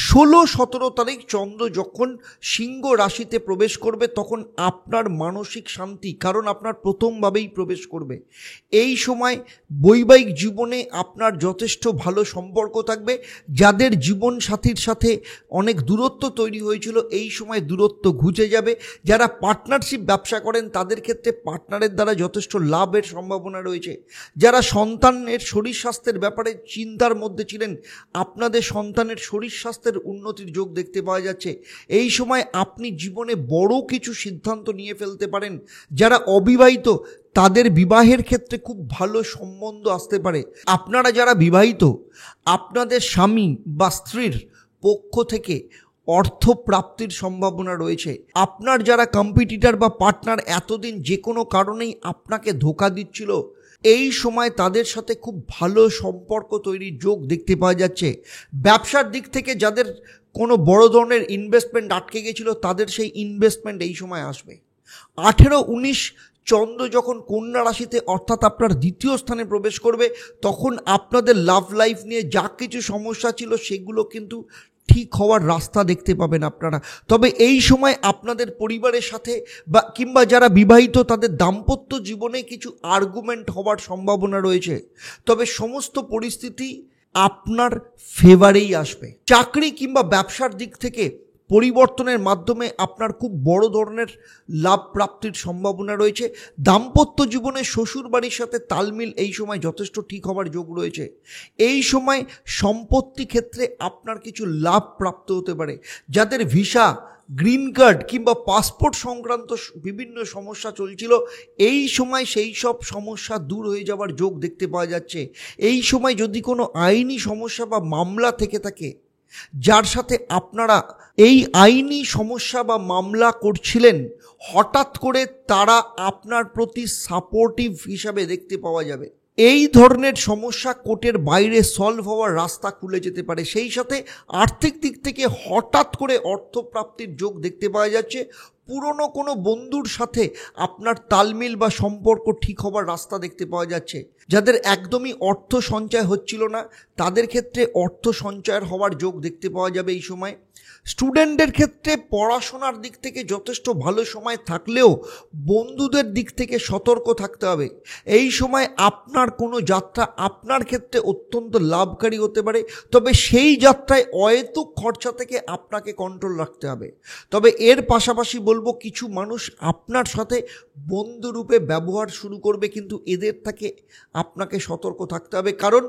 16-17 তারিখ চন্দ্র যখন সিংহ রাশিতে প্রবেশ করবে তখন আপনার মানসিক শান্তি, কারণ আপনার প্রথমভাবেই প্রবেশ করবে। এই সময় বৈবাহিক জীবনে আপনার যথেষ্ট ভালো সম্পর্ক থাকবে। যাদের জীবন সাথীর সাথে অনেক দূরত্ব তৈরি হয়েছিল এই সময় দূরত্ব ঘুচে যাবে। যারা পার্টনারশিপ ব্যবসা করেন তাদের ক্ষেত্রে পার্টনারের দ্বারা যথেষ্ট লাভের সম্ভাবনা রয়েছে। যারা সন্তানের শরীর স্বাস্থ্যের ব্যাপারে চিন্তার মধ্যে ছিলেন আপনাদের সন্তানের শরীর স্বাস্থ্যের উন্নতির যোগ দেখতে পাওয়া যাচ্ছে। এই সময় আপনি জীবনে বড় কিছু সিদ্ধান্ত নিয়ে ফেলতে পারেন। যারা অবিবাহিত তাদের বিবাহের ক্ষেত্রে খুব ভালো সম্বন্ধ আসতে পারে। আপনারা যারা বিবাহিত আপনাদের স্বামী বা স্ত্রীর পক্ষ থেকে অর্থ প্রাপ্তির সম্ভাবনা রয়েছে। আপনার যারা কম্পিটিটর বা পার্টনার এতদিন যে কোনো কারণেই আপনাকে ধোঁকা দিচ্ছিল এই সময় তাদের সাথে খুব ভালো সম্পর্ক তৈরির যোগ দেখতে পাওয়া যাচ্ছে। ব্যবসার দিক থেকে যাদের কোনো বড় ধরনের ইনভেস্টমেন্ট আটকে গেছিল তাদের সেই ইনভেস্টমেন্ট এই সময় আসবে। 18-19 চন্দ্র যখন কন্যা রাশিতে অর্থাৎ আপনার দ্বিতীয় স্থানে প্রবেশ করবে তখন আপনাদের লাভ লাইফ নিয়ে যা কিছু সমস্যা ছিল সেগুলো কিন্তু ঠিক হওয়ার রাস্তা দেখতে পাবেন আপনারা। তবে এই সময় আপনাদের পরিবারের সাথে বা কিংবা যারা বিবাহিত তাদের দাম্পত্য জীবনে কিছু আর্গুমেন্ট হওয়ার সম্ভাবনা রয়েছে, তবে সমস্ত পরিস্থিতি আপনার ফেভারেই আসবে। চাকরি কিংবা ব্যবসার দিক থেকে পরিবর্তনের মাধ্যমে আপনার খুব বড় ধরনের লাভ প্রাপ্তির সম্ভাবনা রয়েছে। দাম্পত্য জীবনে শ্বশুর বাড়ির সাথে তালমিল এই সময় যথেষ্ট ঠিক হবার যোগ রয়েছে। এই সময় সম্পত্তি ক্ষেত্রে আপনার কিছু লাভ প্রাপ্ত হতে পারে। যাদের ভিসা, গ্রিন কার্ড কিংবা পাসপোর্ট সংক্রান্ত বিভিন্ন সমস্যা চলছিল, এই সময় সেই সব সমস্যা দূর হয়ে যাওয়ার যোগ দেখতে পাওয়া যাচ্ছে। এই সময় যদি কোনো আইনি সমস্যা বা মামলা থেকে থাকে, যার সাথে আপনারা এই আইনি সমস্যা বা মামলা করছিলেন, হঠাৎ করে তারা আপনার প্রতি সাপোর্টিভ হিসাবে দেখতে পাওয়া যাবে। এই ধরনের সমস্যা কোর্টের বাইরে সলভ হওয়ার রাস্তা খুলে যেতে পারে। সেই সাথে আর্থিক দিক থেকে হঠাৎ করে অর্থপ্রাপ্তির যোগ দেখতে পাওয়া যাচ্ছে। পুরনো কোনো বন্ধুর সাথে আপনার তালমিল বা সম্পর্ক ঠিক হবার রাস্তা দেখতে পাওয়া যাচ্ছে। যাদের একদমই অর্থ সঞ্চয় হচ্ছিল না, তাদের ক্ষেত্রে অর্থ সঞ্চয়ের হওয়ার যোগ দেখতে পাওয়া যাবে এই সময়। স্টুডেন্টদের ক্ষেত্রে পড়াশোনার দিক থেকে যথেষ্ট ভালো সময় থাকলেও বন্ধুদের দিক থেকে সতর্ক থাকতে হবে। এই সময় আপনার কোনো যাত্রা আপনার ক্ষেত্রে অত্যন্ত লাভকারী হতে পারে, তবে সেই যাত্রায় অহেতুক খরচা থেকে আপনাকে কন্ট্রোল রাখতে হবে। তবে এর পাশাপাশি বলবো, কিছু মানুষ আপনার সাথে বন্ধুরূপে ব্যবহার শুরু করবে, কিন্তু এদের থেকে আপনাকে সতর্ক থাকতে হবে, কারণ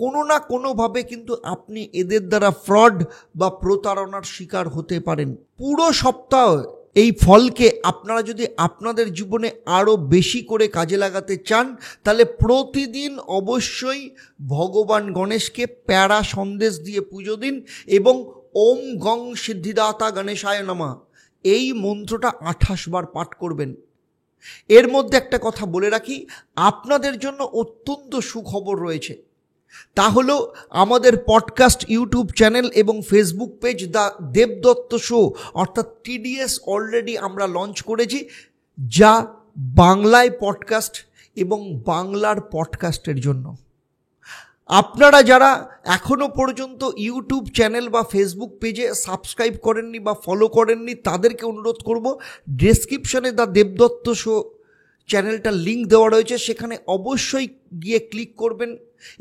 কোনো না কোনোভাবে কিন্তু আপনি এদের দ্বারা ফ্রড বা প্রতারণার শিকার হতে পারেন। পুরো সপ্তাহ এই ফলকে আপনারা যদি আপনাদের জীবনে আরও বেশি করে কাজে লাগাতে চান, তাহলে প্রতিদিন অবশ্যই ভগবান গণেশকে প্যারা সন্দেশ দিয়ে পুজো দিন এবং ওম গং সিদ্ধিদাতা গণেশায় নমঃ এই মন্ত্রটা 28 বার পাঠ করবেন। এর মধ্যে একটা কথা বলে রাখি, আপনাদের জন্য অত্যন্ত সুখবর রয়েছে। তা হলো আমাদের পডকাস্ট ইউটিউব চ্যানেল এবং Facebook page the Debdutta show অর্থাৎ TDS অলরেডি আমরা লঞ্চ করেছি, যা বাংলায় পডকাস্ট এবং বাংলার পডকাস্টের জন্য। আপনারা যারা এখনও পর্যন্ত ইউটিউব চ্যানেল বা ফেসবুক পেজে সাবস্ক্রাইব করেননি বা ফলো করেননি, তাদেরকে অনুরোধ করব, ডেসক্রিপশনে দ্য দেবদত্ত শো চ্যানেলটার লিঙ্ক দেওয়া রয়েছে, সেখানে অবশ্যই গিয়ে ক্লিক করবেন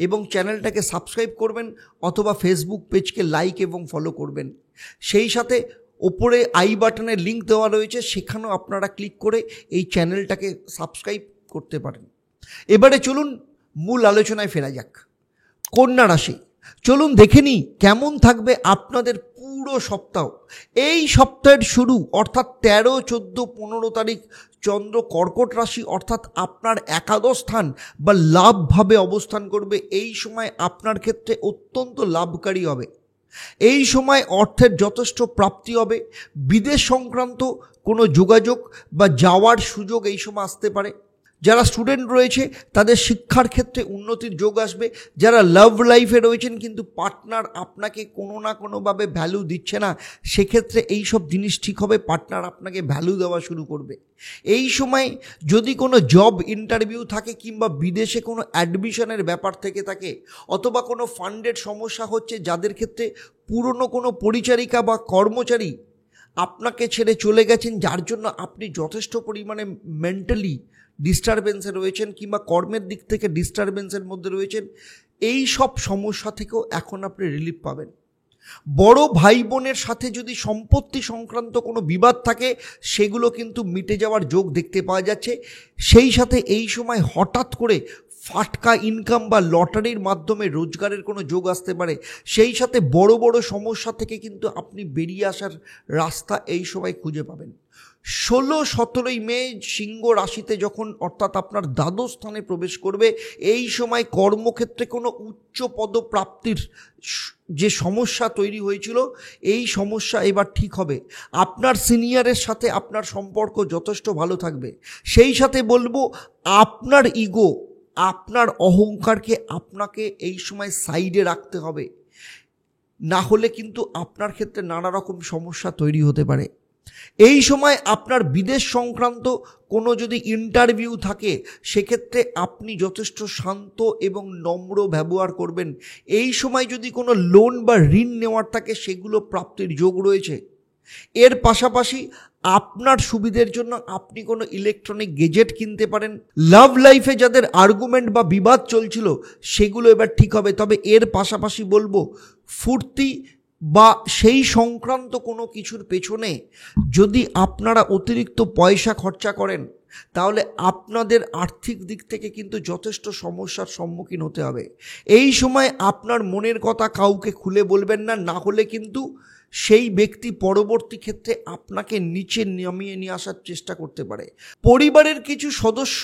এবং চ্যানেলটাকে সাবস্ক্রাইব করবেন, অথবা ফেসবুক পেজকে লাইক এবং ফলো করবেন। সেই সাথে ওপরে আই বাটনের লিঙ্ক দেওয়া রয়েছে, সেখানেও আপনারা ক্লিক করে এই চ্যানেলটাকে সাবস্ক্রাইব করতে পারেন। এবারে চলুন মূল আলোচনায় ফেরা যাক। কন্যা রাশি, চলুন দেখে নিই কেমন থাকবে আপনাদের পুরো সপ্তাহ। এই সপ্তাহের শুরু অর্থাৎ 13, 14, 15 তারিখ চন্দ্র কর্কট রাশি অর্থাৎ আপনার একাদশ স্থান বা লাভভাবে অবস্থান করবে। এই সময় আপনার ক্ষেত্রে অত্যন্ত লাভকারী হবে। এই সময় অর্থের যথেষ্ট প্রাপ্তি হবে। বিদেশ সংক্রান্ত কোনো যোগাযোগ বা যাওয়ার সুযোগ এই সময় আসতে পারে। যারা স্টুডেন্ট রয়েছে তাদের শিক্ষার ক্ষেত্রে উন্নতির যোগ আসবে। যারা লাভ লাইফে রয়েছেন কিন্তু পার্টনার আপনাকে কোনো না কোনোভাবে ভ্যালু দিচ্ছে না, সেক্ষেত্রে এই সব জিনিস ঠিক হবে, পার্টনার আপনাকে ভ্যালু দেওয়া শুরু করবে। এই সময় যদি কোনো জব ইন্টারভিউ থাকে কিংবা বিদেশে কোনো অ্যাডমিশনের ব্যাপার থেকে থাকে, অথবা কোনো ফান্ডের সমস্যা হচ্ছে, যাদের ক্ষেত্রে পুরনো কোনো পরিচারিকা বা কর্মচারী আপনাকে ছেড়ে চলে গেছেন, যার জন্য আপনি যথেষ্ট পরিমাণে মেন্টালি ডিস্টারবেন্সে রয়েছেন কিংবা কর্মের দিক থেকে ডিস্টারবেন্সের মধ্যে রয়েছেন, এই সব সমস্যা থেকেও এখন আপনি রিলিফ পাবেন। বড় ভাই বোনের সাথে যদি সম্পত্তি সংক্রান্ত কোনো বিবাদ থাকে, সেগুলো কিন্তু মিটে যাওয়ার যোগ দেখতে পাওয়া যাচ্ছে। সেই সাথে এই সময় হঠাৎ করে ফাটকা ইনকাম বা লটারির মাধ্যমে রোজগারের কোনো যোগ আসতে পারে। সেই সাথে বড় বড় সমস্যা থেকে কিন্তু আপনি বেরিয়ে আসার রাস্তা এই সময় খুঁজে পাবেন। 16-17 মে সিংহ রাশিতে যখন অর্থাৎ আপনার দ্বাদশ স্থানে প্রবেশ করবে, এই সময় কর্মক্ষেত্রে কোনো উচ্চ পদপ্রাপ্তির যে সমস্যা তৈরি হয়েছিল, এই সমস্যা এবার ঠিক হবে। আপনার সিনিয়রের সাথে আপনার সম্পর্ক যথেষ্ট ভালো থাকবে। সেই সাথে বলবো, আপনার ইগো, আপনার অহংকারকে আপনাকে এই সময় সাইডে রাখতে হবে, না হলে কিন্তু আপনার ক্ষেত্রে নানা রকম সমস্যা তৈরি হতে পারে। এই সময় আপনার বিদেশ সংক্রান্ত কোনো যদি ইন্টারভিউ থাকে, সেক্ষেত্রে আপনি যথেষ্ট শান্ত এবং নম্র ব্যবহার করবেন। এই সময় যদি কোনো লোন বা ঋণ নেওয়ার থাকে, সেগুলো প্রাপ্তির যোগ রয়েছে। এর পাশাপাশি আপনার সুবিধের জন্য আপনি কোনো ইলেকট্রনিক গেজেট কিনতে পারেন। লাভ লাইফে যাদের আর্গুমেন্ট বা বিবাদ চলছিল, সেগুলো এবার ঠিক হবে। তবে এর পাশাপাশি বলবো, ফুর্তি বা সেই সংক্রান্ত কোনো কিছুর পেছনে যদি আপনারা অতিরিক্ত পয়সা খরচা করেন, তাহলে আপনাদের আর্থিক দিক থেকে কিন্তু যথেষ্ট সমস্যার সম্মুখীন হতে হবে। এই সময় আপনার মনের কথা কাউকে খুলে বলবেন না, না হলে কিন্তু সেই ব্যক্তি পরবর্তী ক্ষেত্রে আপনাকে নিচে নামিয়ে নিয়ে আসার চেষ্টা করতে পারে। পরিবারের কিছু সদস্য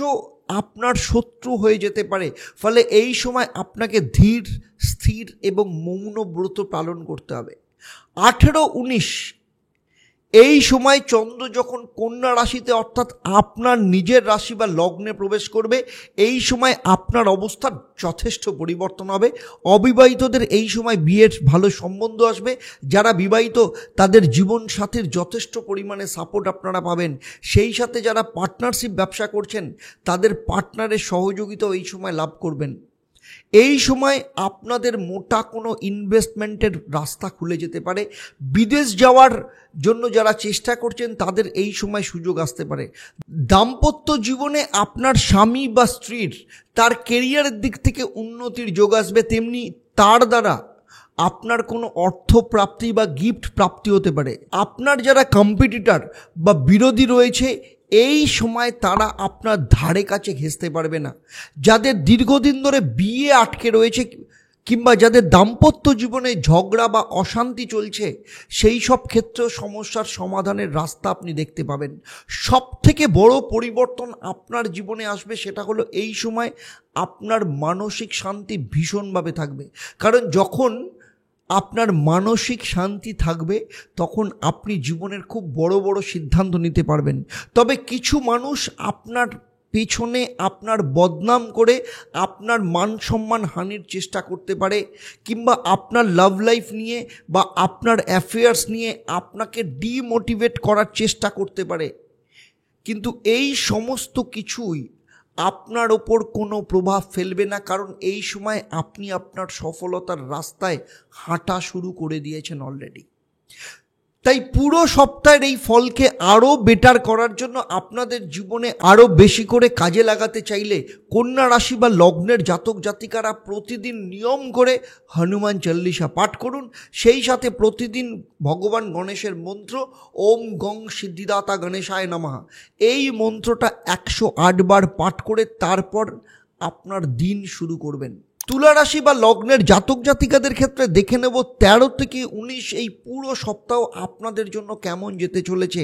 আপনার শত্রু হয়ে যেতে পারে, ফলে এই সময় আপনাকে ধীর, স্থির এবং মৌন ব্রত পালন করতে হবে। 18-19 এই সময় চন্দ্র যখন কন্যা রাশিতে অর্থাৎ আপনার নিজের রাশি বা লগ্নে প্রবেশ করবে, এই সময় আপনার অবস্থার যথেষ্ট পরিবর্তন হবে। অবিবাহিতদের এই সময় বিয়ের ভালো সম্বন্ধ আসবে। যারা বিবাহিত তাদের জীবনসাথীর যথেষ্ট পরিমাণে সাপোর্ট আপনারা পাবেন। সেই সাথে যারা পার্টনারশিপ ব্যবসা করছেন তাদের পার্টনারের সহযোগিতাও এই সময় লাভ করবেন। এই সময় আপনাদের মোটা কোনো ইনভেস্টমেন্টের রাস্তা খুলে যেতে পারে। বিদেশ যাওয়ার জন্য যারা চেষ্টা করছেন তাদের এই সময় সুযোগ আসতে পারে। দাম্পত্য জীবনে আপনার স্বামী বা স্ত্রীর তার কেরিয়ারের দিক থেকে উন্নতির যোগ আসবে, তেমনি তার দ্বারা আপনার কোনো অর্থ প্রাপ্তি বা গিফট প্রাপ্তি হতে পারে। আপনার যারা কম্পিটিটর বা বিরোধী রয়েছে এই সময় তারা আপনার ধারে কাছে ঘেঁষতে পারবে না। যাদের দীর্ঘদিন ধরে বিয়ে আটকে রয়েছে কিংবা যাদের দাম্পত্য জীবনে ঝগড়া বা অশান্তি চলছে, সেই সব ক্ষেত্রেও সমস্যার সমাধানের রাস্তা আপনি দেখতে পাবেন। সব থেকে বড় পরিবর্তন আপনার জীবনে আসবে, সেটা হলো এই সময় আপনার মানসিক শান্তি ভীষণভাবে থাকবে। কারণ যখন আপনার মানসিক শান্তি থাকবে তখন আপনি জীবনের খুব বড় বড় সিদ্ধান্ত নিতে পারবেন। তবে কিছু মানুষ আপনার পেছনে আপনার বদনাম করে আপনার মান সম্মান হানির চেষ্টা করতে পারে, কিংবা আপনার লাভ লাইফ নিয়ে বা আপনার অ্যাফেয়ার্স নিয়ে আপনাকে ডিমোটিভেট করার চেষ্টা করতে পারে। কিন্তু এই সমস্ত কিছুই আপনার ওপর কোনো প্রভাব ফেলবে না, কারণ এই সময় আপনি আপনার সফলতার রাস্তায় হাঁটা শুরু করে দিয়েছেন অলরেডি। তাই পুরো সপ্তাহের এই ফলকে আরও বেটার করার জন্য আপনাদের জীবনে আরও বেশি করে কাজে লাগাতে চাইলে কন্যা রাশি বা লগ্নের জাতক জাতিকারা প্রতিদিন নিয়ম করে হনুমান চল্লিশা পাঠ করুন। সেই সাথে প্রতিদিন ভগবান গণেশের মন্ত্র ওম গং সিদ্ধিদাতা গণেশায় নমঃ এই মন্ত্রটা 108 বার পাঠ করে তারপর আপনার দিন শুরু করবেন। তুলা রাশি বা লগ্নের জাতক জাতিকাদের ক্ষেত্রে দেখে নেব 13 থেকে 19 এই পুরো সপ্তাহ আপনাদের জন্য কেমন যেতে চলেছে।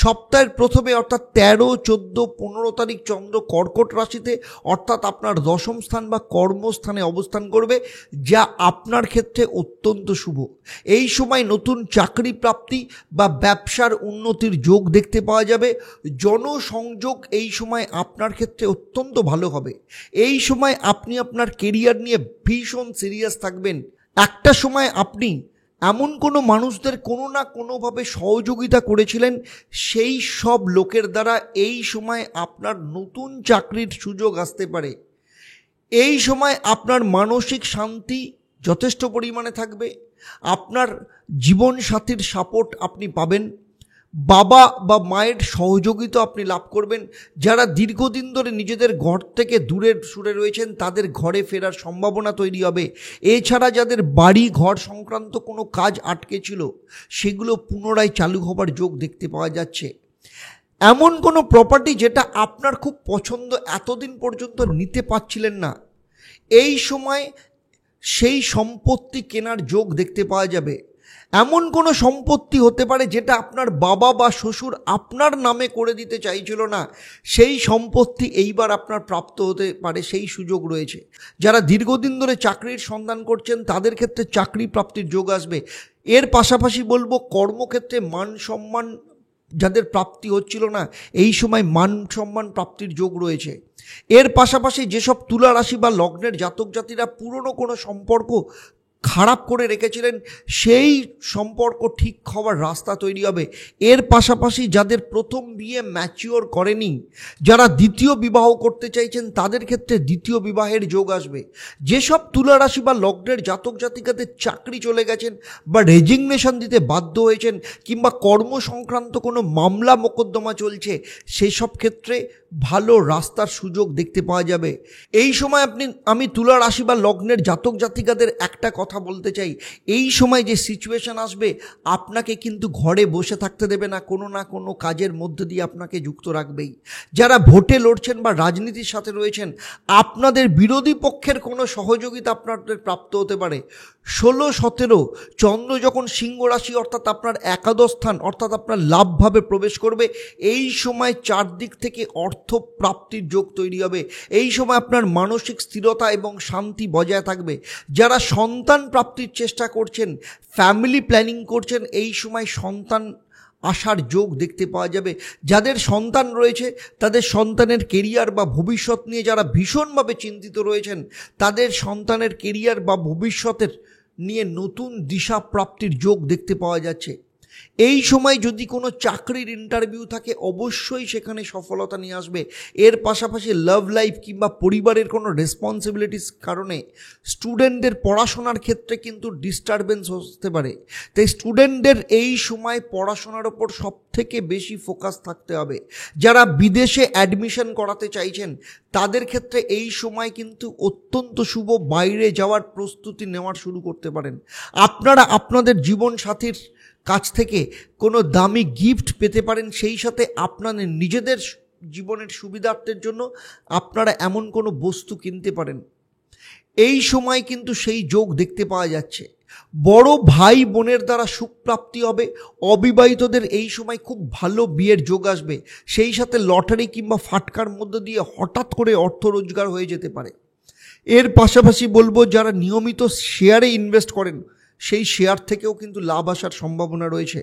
সপ্তাহের প্রথমে অর্থাৎ 13, 14, 15 তারিখ চন্দ্র কর্কট রাশিতে অর্থাৎ আপনার দশম স্থান বা কর্মস্থানে অবস্থান করবে, যা আপনার ক্ষেত্রে অত্যন্ত শুভ। এই সময় নতুন চাকরি প্রাপ্তি বা ব্যবসার উন্নতির যোগ দেখতে পাওয়া যাবে। জনসংযোগ এই সময় আপনার ক্ষেত্রে অত্যন্ত ভালো হবে। এই সময় আপনি আপনার কেরিয়ার নিয়ে ভীষণ সিরিয়াস থাকবেন। একটা সময় আপনি এমন কোনো মানুষদের কোনো না কোনোভাবে সহযোগিতা করেছিলেন, সেই সব লোকের দ্বারা এই সময় আপনার নতুন চাকরির সুযোগ আসতে পারে। এই সময় আপনার মানসিক শান্তি যথেষ্ট পরিমাণে থাকবে। আপনার জীবনসাথীর সাপোর্ট আপনি পাবেন। বাবা বা মায়ের সহযোগিতা আপনি লাভ করবেন। যারা দীর্ঘদিন ধরে নিজেদের ঘর থেকে দূরে সরে রয়েছেন তাদের ঘরে ফেরার সম্ভাবনা তৈরি হবে। এছাড়া যাদের বাড়ি ঘর সংক্রান্ত কোনো কাজ আটকে ছিল সেগুলো পুনরায় চালু হবার যোগ দেখতে পাওয়া যাচ্ছে। এমন কোনো প্রপার্টি যেটা আপনার খুব পছন্দ, এতদিন পর্যন্ত নিতে পারছিলেন না, এই সময় সেই সম্পত্তি কেনার যোগ দেখতে পাওয়া যাবে। এমন কোনো সম্পত্তি হতে পারে যেটা আপনার বাবা বা শ্বশুর আপনার নামে করে দিতে চাইছিল না, সেই সম্পত্তি এইবার আপনার প্রাপ্ত হতে পারে, সেই সুযোগ রয়েছে। যারা দীর্ঘদিন ধরে চাকরির সন্ধান করছেন তাদের ক্ষেত্রে চাকরি প্রাপ্তির যোগ আসবে। এর পাশাপাশি বলবো কর্মক্ষেত্রে মান সম্মান যাদের প্রাপ্তি হচ্ছিল না, এই সময় মান সম্মান প্রাপ্তির যোগ রয়েছে। এর পাশাপাশি যেসব তুলা রাশি বা লগ্নের জাতক জাতিরা পুরনো কোনো সম্পর্ক খারাপ করে রেখেছিলেন, সেই সম্পর্ক ঠিক হওয়ার রাস্তা তৈরি হবে। এর পাশাপাশি যাদের প্রথম বিয়ে ম্যাচিওর করেনি, যারা দ্বিতীয় বিবাহ করতে চাইছেন তাদের ক্ষেত্রে দ্বিতীয় বিবাহের যোগ আসবে। যেসব তুলা রাশি বা লগ্নের জাতক জাতিকাদের চাকরি চলে গেছেন বা রেজিগনেশন দিতে বাধ্য হয়েছেন কিংবা কর্ম সংক্রান্ত কোনো মামলা মোকদ্দমা চলছে, সেসব ক্ষেত্রে ভালো রাস্তার সুযোগ দেখতে পাওয়া যাবে। এই সময় আমি তুলা রাশি বা লগ্নের জাতক জাতিকাদের একটা কথা কথা বলতে চাই, এই সময় যে সিচুয়েশন আসবে আপনাকে কিন্তু ঘরে বসে থাকতে দেবে না, কোনো কাজের মধ্যে দিয়ে আপনাকে যুক্ত রাখবেই। যারা ভোটে লড়ছেন বা রাজনীতির সাথে রয়েছেন, আপনাদের বিরোধী পক্ষের কোনো সহযোগিতা আপনাদের প্রাপ্ত হতে পারে। 16-17 চন্দ্র যখন সিংহ রাশি অর্থাৎ আপনার একাদশ স্থান অর্থাৎ আপনার লাভভাবে প্রবেশ করবে, এই সময় চারদিক থেকে অর্থ প্রাপ্তির যোগ তৈরি হবে। এই সময় আপনার মানসিক স্থিরতা এবং শান্তি বজায় থাকবে। যারা সন্তান প্রাপ্তির চেষ্টা করছেন, ফ্যামিলি প্ল্যানিং করছেন, এই সময় সন্তান আসার যোগ দেখতে পাওয়া যাবে। যাদের সন্তান রয়েছে তাদের সন্তানের কেরিয়ার বা ভবিষ্যৎ নিয়ে যারা ভীষণভাবে চিন্তিত রয়েছেন, তাদের সন্তানের কেরিয়ার বা ভবিষ্যতের নিয়ে নতুন দিশা প্রাপ্তির যোগ দেখতে পাওয়া যাচ্ছে। এই সময় যদি কোনো চাকরির ইন্টারভিউ থাকে, অবশ্যই সেখানে সফলতা নিয়ে আসবে। এর পাশাপাশি লাভ লাইফ কিংবা পরিবারের কোনো রেসপন্সিবিলিটিস কারণে স্টুডেন্টদের পড়াশোনার ক্ষেত্রে কিন্তু ডিস্টারবেন্স হতে পারে। তাই স্টুডেন্টদের এই সময় পড়াশোনার ওপর সবথেকে বেশি ফোকাস থাকতে হবে। যারা বিদেশে অ্যাডমিশন করাতে চাইছেন, তাদের ক্ষেত্রে এই সময় কিন্তু অত্যন্ত শুভ, বাইরে যাওয়ার প্রস্তুতি নেওয়ার শুরু করতে পারেন। আপনারা আপনাদের জীবনসাথীর কাছ থেকে কোনো দামি গিফট পেতে পারেন। সেই সাথে আপনাদের নিজেদের জীবনের সুবিধার্থের জন্য আপনারা এমন কোনো বস্তু কিনতে পারেন। এই সময় কিন্তু সেই যোগ দেখতে পাওয়া যাচ্ছে। বড় ভাই বোনের দ্বারা সুখপ্রাপ্তি হবে। অবিবাহিতদের এই সময় খুব ভালো বিয়ের যোগ আসবে। সেই সাথে লটারি কিংবা ফাটকার মধ্য দিয়ে হঠাৎ করে অর্থ রোজগার হয়ে যেতে পারে। এর পাশাপাশি বলবো, যারা নিয়মিত শেয়ারে ইনভেস্ট করেন, সেই শেয়ার থেকেও কিন্তু লাভ আসার সম্ভাবনা রয়েছে।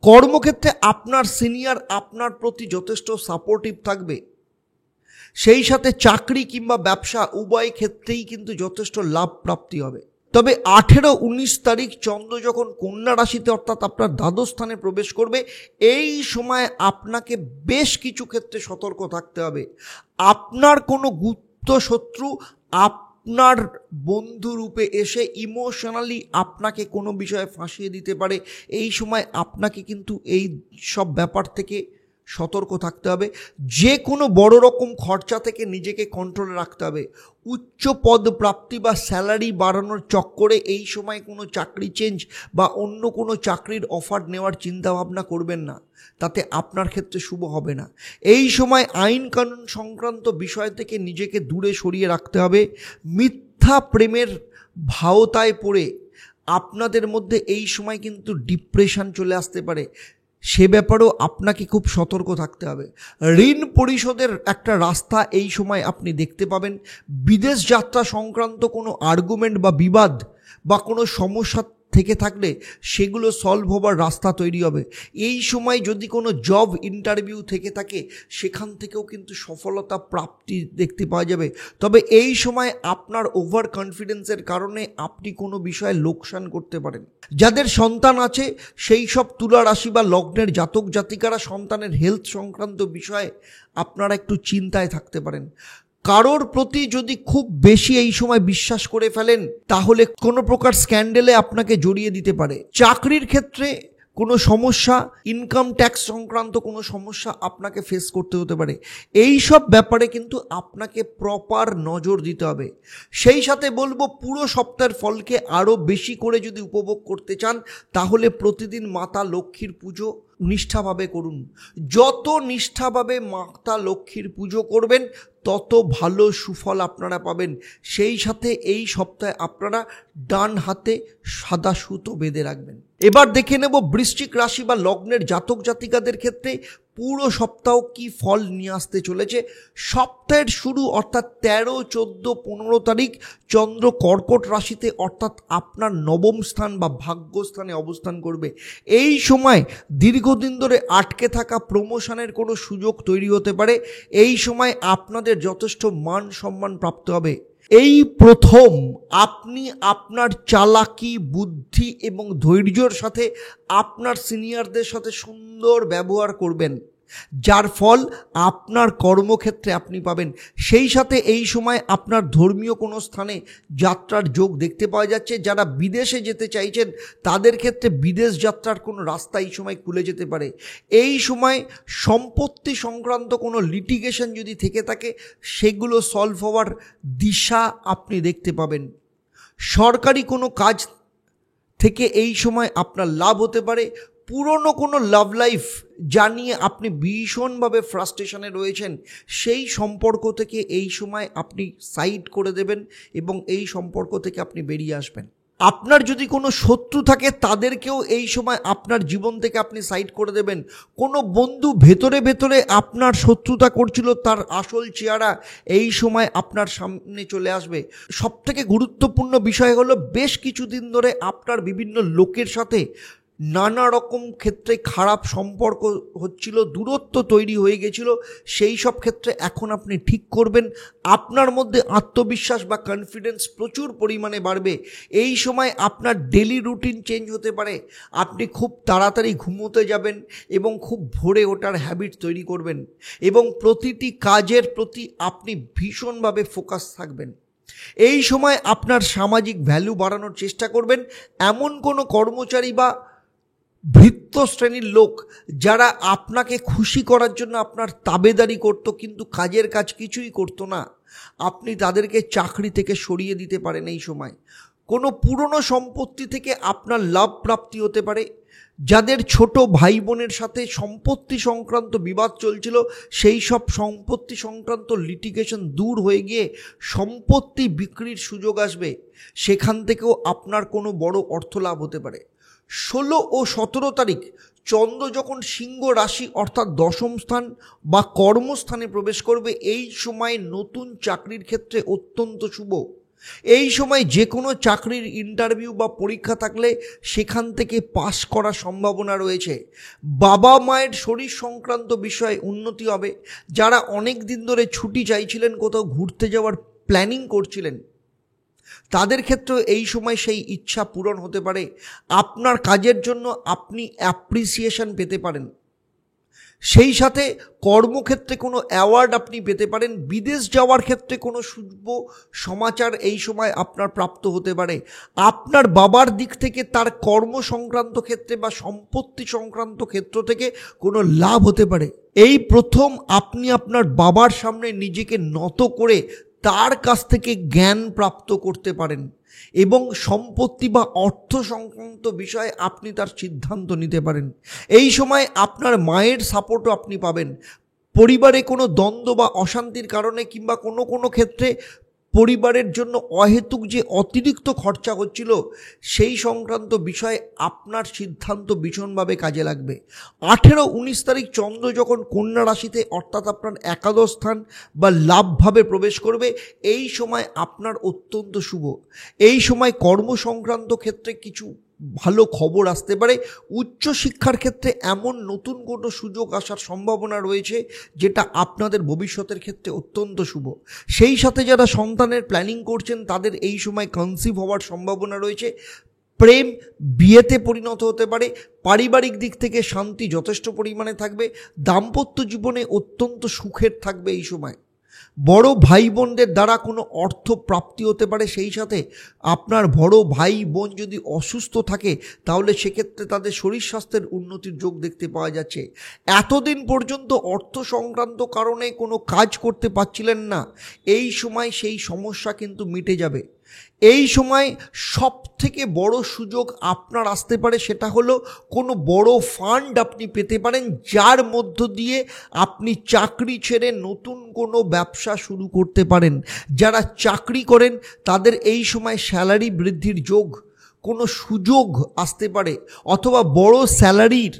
কর্মক্ষেত্রে আপনার সিনিয়র আপনার প্রতি যথেষ্ট সাপোর্টিভ থাকবে। সেই সাথে চাকরি কিংবা ব্যবসা উভয় ক্ষেত্রেই কিন্তু যথেষ্ট লাভ প্রাপ্তি হবে। তবে 18-19 তারিখ চন্দ্র যখন কন্যা রাশিতে অর্থাৎ আপনার দ্বাদশ স্থানে প্রবেশ করবে, এই সময় আপনাকে বেশ কিছু ক্ষেত্রে সতর্ক থাকতে হবে। আপনার কোনো গুপ্ত শত্রু আপনার বন্ধু রূপে এসে ইমোশনালি আপনাকে কোনো বিষয়ে ফাঁসিয়ে দিতে পারে। এই সময় আপনাকে কিন্তু এই সব ব্যাপার থেকে সতর্ক থাকতে হবে। যে কোনো বড় রকম খরচা থেকে নিজেকে কন্ট্রোলে রাখতে হবে। উচ্চ পদ প্রাপ্তি বা স্যালারি বাড়ানোর চক্করে এই সময় কোনো চাকরি চেঞ্জ বা অন্য কোনো চাকরির অফার নেওয়ার চিন্তাভাবনা করবেন না, তাতে আপনার ক্ষেত্রে শুভ হবে না। এই সময় আইন কানুন সংক্রান্ত বিষয় থেকে নিজেকে দূরে সরিয়ে রাখতে হবে। মিথ্যা প্রেমের ভাওতায় পড়ে আপনাদের মধ্যে এই সময় কিন্তু ডিপ্রেশন চলে আসতে পারে, সে ব্যাপারেও আপনাকে খুব সতর্ক থাকতে হবে। ঋণ পরিশোধের একটা রাস্তা এই সময় আপনি দেখতে পাবেন। বিদেশ যাত্রা সংক্রান্ত কোনো আর্গুমেন্ট বা বিবাদ বা কোনো সমস্যা থেকে থাকলে সেগুলো সলভ হবার রাস্তা তৈরি হবে। এই সময় যদি কোনো জব ইন্টারভিউ থেকে থাকে, সেখান থেকেও কিন্তু সফলতা প্রাপ্তি দেখতে পাওয়া যাবে। তবে এই সময় আপনার ওভার কনফিডেন্সের কারণে আপনি কোনো বিষয়ে লোকসান করতে পারেন। যাদের সন্তান আছে, সেই সব তুলা রাশি বা লগ্নের জাতক জাতিকারা সন্তানের হেলথ সংক্রান্ত বিষয়ে আপনারা একটু চিন্তায় থাকতে পারেন। কারোর প্রতি যদি খুব বেশি এই সময় বিশ্বাস করে ফেলেন, তাহলে কোনো প্রকার স্ক্যান্ডেলে আপনাকে জড়িয়ে দিতে পারে। চাকরির ক্ষেত্রে কোনো সমস্যা, ইনকাম ট্যাক্স সংক্রান্ত কোনো সমস্যা আপনাকে ফেস করতে হতে পারে। এই সব ব্যাপারে কিন্তু আপনাকে প্রপার নজর দিতে হবে। সেই সাথে বলবো, পুরো সপ্তাহের ফলকে আরও বেশি করে যদি উপভোগ করতে চান, তাহলে প্রতিদিন মাতা লক্ষ্মীর পুজো নিষ্ঠাভাবে করুন। যত নিষ্ঠাভাবে মাতা লক্ষ্মীর পুজো করবেন, তত ভালো সুফল আপনারা পাবেন। সেই সাথে এই সপ্তাহে আপনারা ডান হাতে সাদা সুতো বেঁধে রাখবেন। এবার দেখে নেব বৃশ্চিক রাশি বা লগ্নের জাতক জাতিকাদের ক্ষেত্রে পুরো সপ্তাহ কি ফল নিয়ে আসতে চলেছে। সপ্তাহের শুরু অর্থাৎ 13, 14, 15 তারিখ চন্দ্র কর্কট রাশিতে অর্থাৎ আপনার নবম স্থান বা ভাগ্যস্থানে অবস্থান করবে। এই সময় দীর্ঘদিন ধরে আটকে থাকা প্রমোশনের কোনো সুযোগ তৈরি হতে পারে। এই সময় আপনাদের যথেষ্ট মান সম্মান প্রাপ্ত হবে। এই প্রথম আপনি আপনার চালাকি, বুদ্ধি এবং ধৈর্যের সাথে আপনার সিনিয়রদের সাথে সুন্দর ব্যবহার করবেন, যার ফল আপনার কর্মক্ষেত্রে আপনি পাবেন। সেই সাথে এই সময় আপনার ধর্মীয় কোনো স্থানে যাত্রার যোগ দেখতে পাওয়া যাচ্ছে। যারা বিদেশে যেতে চাইছেন, তাদের ক্ষেত্রে বিদেশ যাত্রার কোনো রাস্তা এই সময় খুলে যেতে পারে। এই সময় সম্পত্তি সংক্রান্ত কোনো লিটিগেশন যদি থেকে থাকে, সেগুলো সলভ হওয়ার দিশা আপনি দেখতে পাবেন। সরকারি কোনো কাজ থেকে এই সময় আপনার লাভ হতে পারে। পুরনো কোনো লাভ লাইফ যা নিয়ে আপনি ভীষণভাবে ফ্রাস্ট্রেশনে রয়েছেন, সেই সম্পর্ক থেকে এই সময় আপনি সাইড করে দেবেন এবং এই সম্পর্ক থেকে আপনি বেরিয়ে আসবেন। আপনার যদি কোনো শত্রু থাকে তাদেরকেও এই সময় আপনার জীবন থেকে আপনি সাইড করে দেবেন। কোনো বন্ধু ভেতরে ভেতরে আপনার শত্রুতা করছিল, তার আসল চেহারা এই সময় আপনার সামনে চলে আসবে। সবথেকে গুরুত্বপূর্ণ বিষয় হলো, বেশ কিছুদিন ধরে আপনার বিভিন্ন লোকের সাথে নানা রকম ক্ষেত্রে খারাপ সম্পর্ক হচ্ছিল, দূরত্ব তৈরি হয়ে গেছিল। সেই সব ক্ষেত্রে এখন আপনি ঠিক করবেন। আপনার মধ্যে আত্মবিশ্বাস বা কনফিডেন্স প্রচুর পরিমাণে বাড়বে। এই সময় আপনার ডেলি রুটিন চেঞ্জ হতে পারে। আপনি খুব তাড়াতাড়ি ঘুমোতে যাবেন এবং খুব ভোরে ওঠার হ্যাবিট তৈরি করবেন এবং প্রতিটি কাজের প্রতি আপনি ভীষণভাবে ফোকাস থাকবেন। এই সময় আপনার সামাজিক ভ্যালু বাড়ানোর চেষ্টা করবেন। এমন কোনো কর্মচারী বা ভৃত্য শ্রেণীর লোক যারা আপনাকে খুশি করার জন্য আপনার তাবেদারি করত কিন্তু কাজের কাজ কিছুই করতো না, আপনি তাদেরকে চাকরি থেকে সরিয়ে দিতে পারেন। এই সময় কোনো পুরনো সম্পত্তি থেকে আপনার লাভ প্রাপ্তি হতে পারে। যাদের ছোট ভাই বোনের সাথে সম্পত্তি সংক্রান্ত বিবাদ চলছিল, সেই সব সম্পত্তি সংক্রান্ত লিটিগেশন দূর হয়ে গিয়ে সম্পত্তি বিক্রির সুযোগ আসবে। সেখান থেকেও আপনার কোনো বড় অর্থ লাভ হতে পারে। 16 ও 17 তারিখ চন্দ্র যখন সিংহ রাশি অর্থাৎ দশম স্থান বা কর্মস্থানে প্রবেশ করবে, এই সময় নতুন চাকরির ক্ষেত্রে অত্যন্ত শুভ। এই সময় যে কোনো চাকরির ইন্টারভিউ বা পরীক্ষা থাকলে সেখান থেকে পাস করার সম্ভাবনা রয়েছে। বাবা মায়ের শরীর সংক্রান্ত বিষয়ে উন্নতি হবে। যারা অনেক দিন ধরে ছুটি চাইছিলেন, কোথাও ঘুরতে যাওয়ার প্ল্যানিং করছিলেন, তাদের ক্ষেত্রেও এই সময় সেই ইচ্ছা পূরণ হতে পারে। আপনার কাজের জন্য আপনি অ্যাপ্রিসিয়েশন পেতে পারেন। সেই সাথে কর্মক্ষেত্রে কোনো অ্যাওয়ার্ড আপনি পেতে পারেন। বিদেশ যাওয়ার ক্ষেত্রে কোনো শুভ সমাচার এই সময় আপনার প্রাপ্ত হতে পারে। আপনার বাবার দিক থেকে তার কর্ম সংক্রান্ত ক্ষেত্রে বা সম্পত্তি সংক্রান্ত ক্ষেত্র থেকে কোনো লাভ হতে পারে। এই প্রথম আপনি আপনার বাবার সামনে নিজেকে নত করে তার কাছ থেকে জ্ঞান প্রাপ্ত করতে পারেন এবং সম্পত্তি বা অর্থ সংক্রান্ত বিষয়ে আপনি তার সিদ্ধান্ত নিতে পারেন। এই সময় আপনার মায়ের সাপোর্টও আপনি পাবেন। পরিবারে কোনো দ্বন্দ্ব বা অশান্তির কারণে কিংবা কোনো কোনো ক্ষেত্রে পরিবারের জন্য অহেতুক যে অতিরিক্ত খরচা হচ্ছিল, সেই সংক্রান্ত বিষয়ে আপনার সিদ্ধান্ত ভীষণভাবে কাজে লাগবে। 18-19 তারিখ চন্দ্র যখন কন্যা রাশিতে অর্থাৎ আপনার একাদশ স্থান বা লাভভাবে প্রবেশ করবে, এই সময় আপনার অত্যন্ত শুভ। এই সময় কর্মসংক্রান্ত ক্ষেত্রে কিছু ভালো খবর আসতে পারে। উচ্চশিক্ষার ক্ষেত্রে এমন নতুন কোনো সুযোগ আসার সম্ভাবনা রয়েছে যেটা আপনাদের ভবিষ্যতের ক্ষেত্রে অত্যন্ত শুভ। সেই সাথে যারা সন্তানের প্ল্যানিং করছেন তাদের এই সময় কনসিভ হওয়ার সম্ভাবনা রয়েছে। প্রেম বিয়েতে পরিণত হতে পারে। পারিবারিক দিক থেকে শান্তি যথেষ্ট পরিমাণে থাকবে। দাম্পত্য জীবনে অত্যন্ত সুখের থাকবে এই সময়। বড় ভাই বোনদের দ্বারা কোনো অর্থ প্রাপ্তি হতে পারে। সেই সাথে আপনার বড় ভাই বোন যদি অসুস্থ থাকে তাহলে সেক্ষেত্রে তাদের শরীর স্বাস্থ্যের উন্নতির যোগ দেখতে পাওয়া যাচ্ছে। এতদিন পর্যন্ত অর্থ সংক্রান্ত কারণে কোনো কাজ করতে পারছিলেন না, এই সময় সেই সমস্যা কিন্তু মিটে যাবে। এই সময় সব থেকে বড় সুযোগ আপনার আসতে পারে, সেটা হলো কোনো বড় ফান্ড আপনি পেতে পারেন, যার মধ্য দিয়ে আপনি চাকরি ছেড়ে নতুন কোনো ব্যবসা শুরু করতে পারেন। যারা চাকরি করেন তাদের এই সময় স্যালারি বৃদ্ধির যোগ, কোনো সুযোগ আসতে পারে, অথবা বড় স্যালারির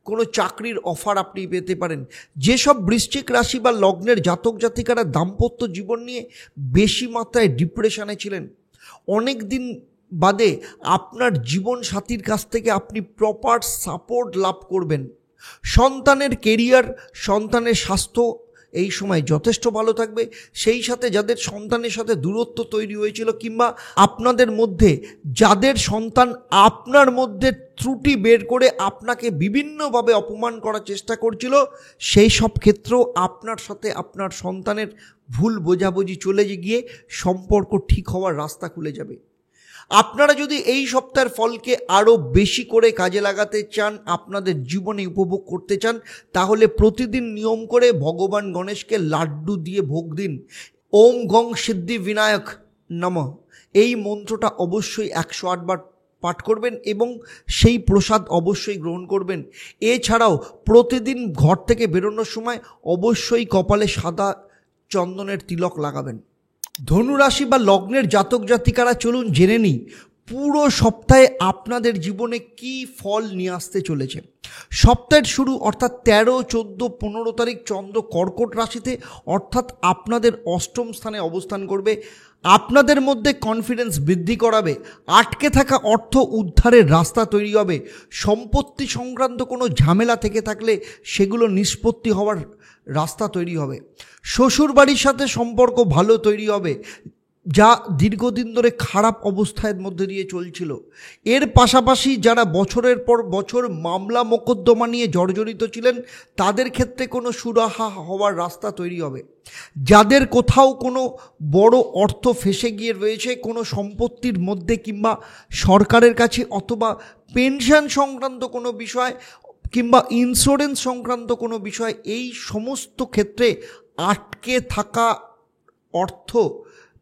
কোনো চাকরির অফার আপনি পেতে পারেন। যেসব বৃশ্চিক রাশি বা লগ্নের জাতক জাতিকারা দাম্পত্য জীবন নিয়ে বেশি মাত্রায় ডিপ্রেশনে ছিলেন, অনেক দিন বাদে আপনার জীবন সাথীর কাছ থেকে আপনি প্রপার সাপোর্ট লাভ করবেন। সন্তানের কেরিয়ার, সন্তানের স্বাস্থ্য এই সময় যথেষ্ট ভালো থাকবে। সেই সাথে যাদের সন্তানের সাথে দূরত্ব তৈরি হয়েছিল কিংবা আপনাদের মধ্যে যাদের সন্তান আপনার মধ্যে ত্রুটি বের করে আপনাকে বিভিন্নভাবে অপমান করার চেষ্টা করছিল, সেই সব ক্ষেত্রেও আপনার সাথে আপনার সন্তানের ভুল বোঝাবুঝি চলে গিয়ে সম্পর্ক ঠিক হওয়ার রাস্তা খুলে যাবে। আপনারা যদি এই সপ্তাহের ফলকে আরও বেশি করে কাজে লাগাতে চান, আপনাদের জীবনে উপভোগ করতে চান, তাহলে প্রতিদিন নিয়ম করে ভগবান গণেশকে লাড্ডু দিয়ে ভোগ দিন। ওম গং সিদ্ধি বিনায়ক নমঃ এই মন্ত্রটা অবশ্যই 108 বার পাঠ করবেন এবং সেই প্রসাদ অবশ্যই গ্রহণ করবেন। এছাড়াও প্রতিদিন ঘর থেকে বেরোনোর সময় অবশ্যই কপালে সাদা চন্দনের তিলক লাগাবেন। ধনুরাশি বা লগ্নের জাতক জাতিকারা চলুন জেনে নিই পুরো সপ্তাহে আপনাদের জীবনে কি ফল নিয়ে আসতে চলেছে। সপ্তাহের শুরু অর্থাৎ 13, 14, 15 তারিখ চন্দ্র কর্কট রাশিতে অর্থাৎ আপনাদের অষ্টম স্থানে অবস্থান করবে। আপনাদের মধ্যে কনফিডেন্স বৃদ্ধি করাবে, আটকে থাকা অর্থ উদ্ধারের রাস্তা তৈরি হবে, সম্পত্তি সংক্রান্ত কোনো ঝামেলা থেকে থাকলে সেগুলো নিষ্পত্তি হওয়ার রাস্তা তৈরি হবে। শ্বশুর বাড়ির সাথে সম্পর্ক ভালো তৈরি হবে যা দীর্ঘদিন ধরে খারাপ অবস্থার মধ্যে দিয়ে চলছিল। এর পাশাপাশি যারা বছরের পর বছর মামলা মোকদ্দমা নিয়ে জর্জরিত ছিলেন তাদের ক্ষেত্রে কোনো সুরাহা হওয়ার রাস্তা তৈরি হবে। যাদের কোথাও কোনো বড় অর্থ ফেঁসে গিয়ে রয়েছে কোনো সম্পত্তির মধ্যে কিংবা সরকারের কাছে অথবা পেনশন সংক্রান্ত কোনো বিষয় কিংবা ইন্স্যুরেন্স সংক্রান্ত কোনো বিষয়, এই সমস্ত ক্ষেত্রে আটকে থাকা অর্থ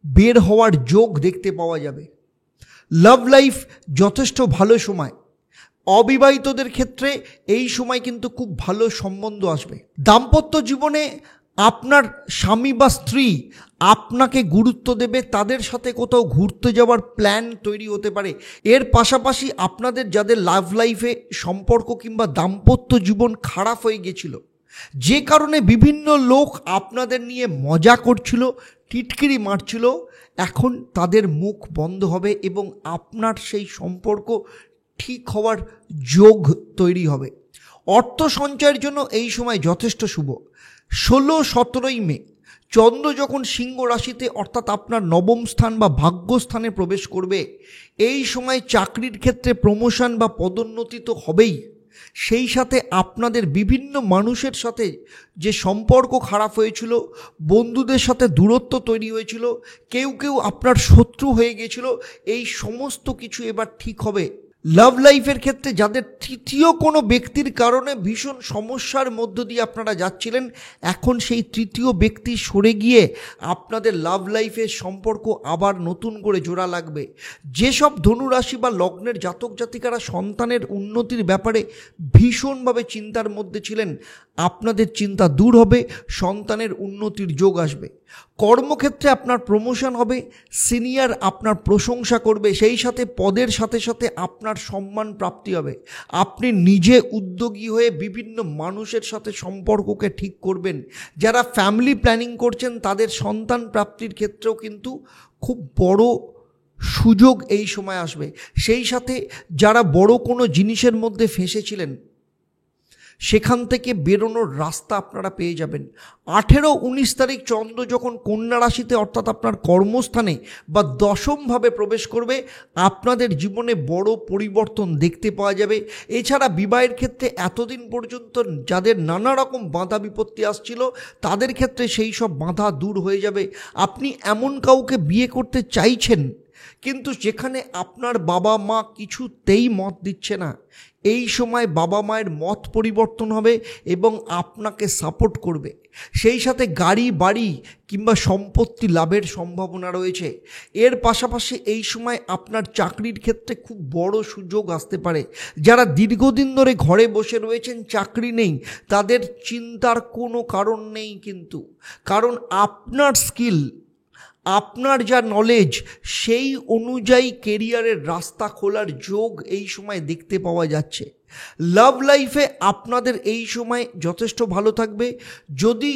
বের হওয়ার যোগ দেখতে পাওয়া যাবে। লাভ লাইফ যথেষ্ট ভালো সময়। অবিবাহিতদের ক্ষেত্রে এই সময় কিন্তু খুব ভালো সম্বন্ধ আসবে। দাম্পত্য জীবনে আপনার স্বামী বা স্ত্রী আপনাকে গুরুত্ব দেবে, তাদের সাথে কোথাও ঘুরতে যাওয়ার প্ল্যান তৈরি হতে পারে। এর পাশাপাশি আপনাদের যাদের লাভ লাইফে সম্পর্ক কিংবা দাম্পত্য জীবন খারাপ হয়ে গেছিল, যে কারণে বিভিন্ন লোক আপনাদের নিয়ে মজা করছিল, টিটকিরি মারছিল, এখন তাদের মুখ বন্ধ হবে এবং আপনার সেই সম্পর্ক ঠিক হওয়ার যোগ তৈরি হবে। অর্থ সঞ্চয়ের জন্য এই সময় যথেষ্ট শুভ। 16-17 মে চন্দ্র যখন সিংহ রাশিতে অর্থাৎ আপনার নবম স্থান বা ভাগ্যস্থানে প্রবেশ করবে, এই সময় চাকরির ক্ষেত্রে প্রমোশন বা পদোন্নতি তো হবেই, সেই সাথে আপনাদের বিভিন্ন মানুষের সাথে যে সম্পর্ক খারাপ হয়েছিল, বন্ধুদের সাথে দূরত্ব তৈরি হয়েছিল, কেউ কেউ আপনার শত্রু হয়ে গিয়েছিল, এই সমস্ত কিছু এবার ঠিক হবে। লাভ লাইফের ক্ষেত্রে যাদের তৃতীয় কোনো ব্যক্তির কারণে ভীষণ সমস্যার মধ্য দিয়ে আপনারা যাচ্ছিলেন, এখন সেই তৃতীয় ব্যক্তি সরে গিয়ে আপনাদের লাভ লাইফের সম্পর্ক আবার নতুন করে জোড়া লাগবে। যেসব ধনুরাশি বা লগ্নের জাতক জাতিকারা সন্তানের উন্নতির ব্যাপারে ভীষণভাবে চিন্তার মধ্যে ছিলেন, আপনাদের চিন্তা দূর হবে, সন্তানের উন্নতির যোগ আসবে। কর্মক্ষেত্রে আপনার প্রমোশন হবে, সিনিয়র আপনার প্রশংসা করবে, সেই সাথে পদের সাথে সাথে আপনার সম্মান প্রাপ্তি হবে। আপনি নিজে উদ্যোগী হয়ে বিভিন্ন মানুষের সাথে সম্পর্ককে ঠিক করবেন। যারা ফ্যামিলি প্ল্যানিং করছেন তাদের সন্তান প্রাপ্তির ক্ষেত্রেও কিন্তু খুব বড় সুযোগ এই সময় আসবে। সেই সাথে যারা বড় কোনো জিনিসের মধ্যে ফেঁসেছিলেন সেখান থেকে বেরোনোর রাস্তা আপনারা পেয়ে যাবেন। 18-19 তারিখ চন্দ্র যখন কন্যা রাশিতে অর্থাৎ আপনার কর্মস্থানে বা দশমভাবে প্রবেশ করবে, আপনাদের জীবনে বড় পরিবর্তন দেখতে পাওয়া যাবে। এছাড়া বিবাহের ক্ষেত্রে এতদিন পর্যন্ত যাদের নানা রকম বাধা বিপত্তি আসছিল তাদের ক্ষেত্রে সেই সব বাধা দূর হয়ে যাবে। আপনি এমন কাউকে বিয়ে করতে চাইছেন কিন্তু যেখানে আপনার বাবা মা কিছুতেই মত দিচ্ছে না, এই সময় বাবা মায়ের মত পরিবর্তন হবে এবং আপনাকে সাপোর্ট করবে। সেই সাথে গাড়ি বাড়ি কিংবা সম্পত্তি লাভের সম্ভাবনা রয়েছে। এর পাশাপাশি এই সময় আপনার চাকরির ক্ষেত্রে খুব বড় সুযোগ আসতে পারে। যারা দীর্ঘদিন ধরে ঘরে বসে রয়েছেন, চাকরি নেই, তাদের চিন্তার কোনো কারণ নেই, কিন্তু কারণ আপনার স্কিল, আপনার যা নলেজ, সেই অনুযায়ী কেরিয়ারের রাস্তা খোলার যোগ এই সময় দেখতে পাওয়া যাচ্ছে। লাভ লাইফে আপনাদের এই সময় যথেষ্ট ভালো থাকবে। যদি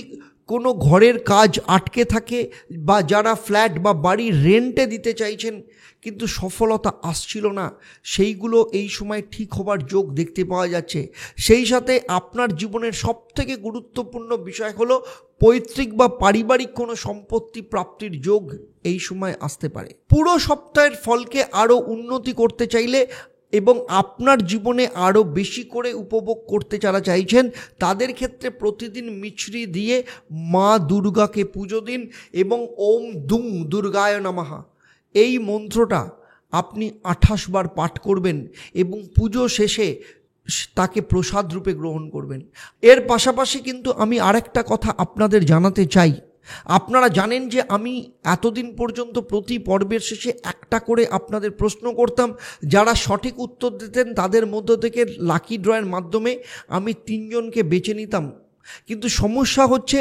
কোনো ঘরের কাজ আটকে থাকে বা যারা ফ্ল্যাট বা বাড়ি রেন্টে দিতে চাইছেন কিন্তু সফলতা আসছিল না, সেইগুলো এই সময় ঠিক হবার যোগ দেখতে পাওয়া যাচ্ছে। সেই সাথে আপনার জীবনের সবথেকে গুরুত্বপূর্ণ বিষয় হলো পৈতৃক বা পারিবারিক কোনো সম্পত্তি প্রাপ্তির যোগ এই সময় আসতে পারে। পুরো সপ্তাহের ফলকে আরও উন্নতি করতে চাইলে এবং আপনার জীবনে আরও বেশি করে উপভোগ করতে যারা চাইছেন তাদের ক্ষেত্রে প্রতিদিন মিছরি দিয়ে মা দুর্গাকে পুজো দিন এবং ওম দুং দুর্গায় নমঃ এই মন্ত্রটা আপনি 28 বার পাঠ করবেন এবং পুজো শেষে তাকে প্রসাদ রূপে গ্রহণ করবেন। এর পাশাপাশি কিন্তু আমি আরেকটা কথা আপনাদের জানাতে চাই, আপনারা জানেন যে আমি এতদিন পর্যন্ত প্রতি পর্বের শেষে একটা করে আপনাদের প্রশ্ন করতাম, যারা সঠিক উত্তর দিতেন তাদের মধ্য থেকে লাকি ড্রয়ের মাধ্যমে আমি 3 জনকে বেছে নিতাম। কিন্তু সমস্যা হচ্ছে,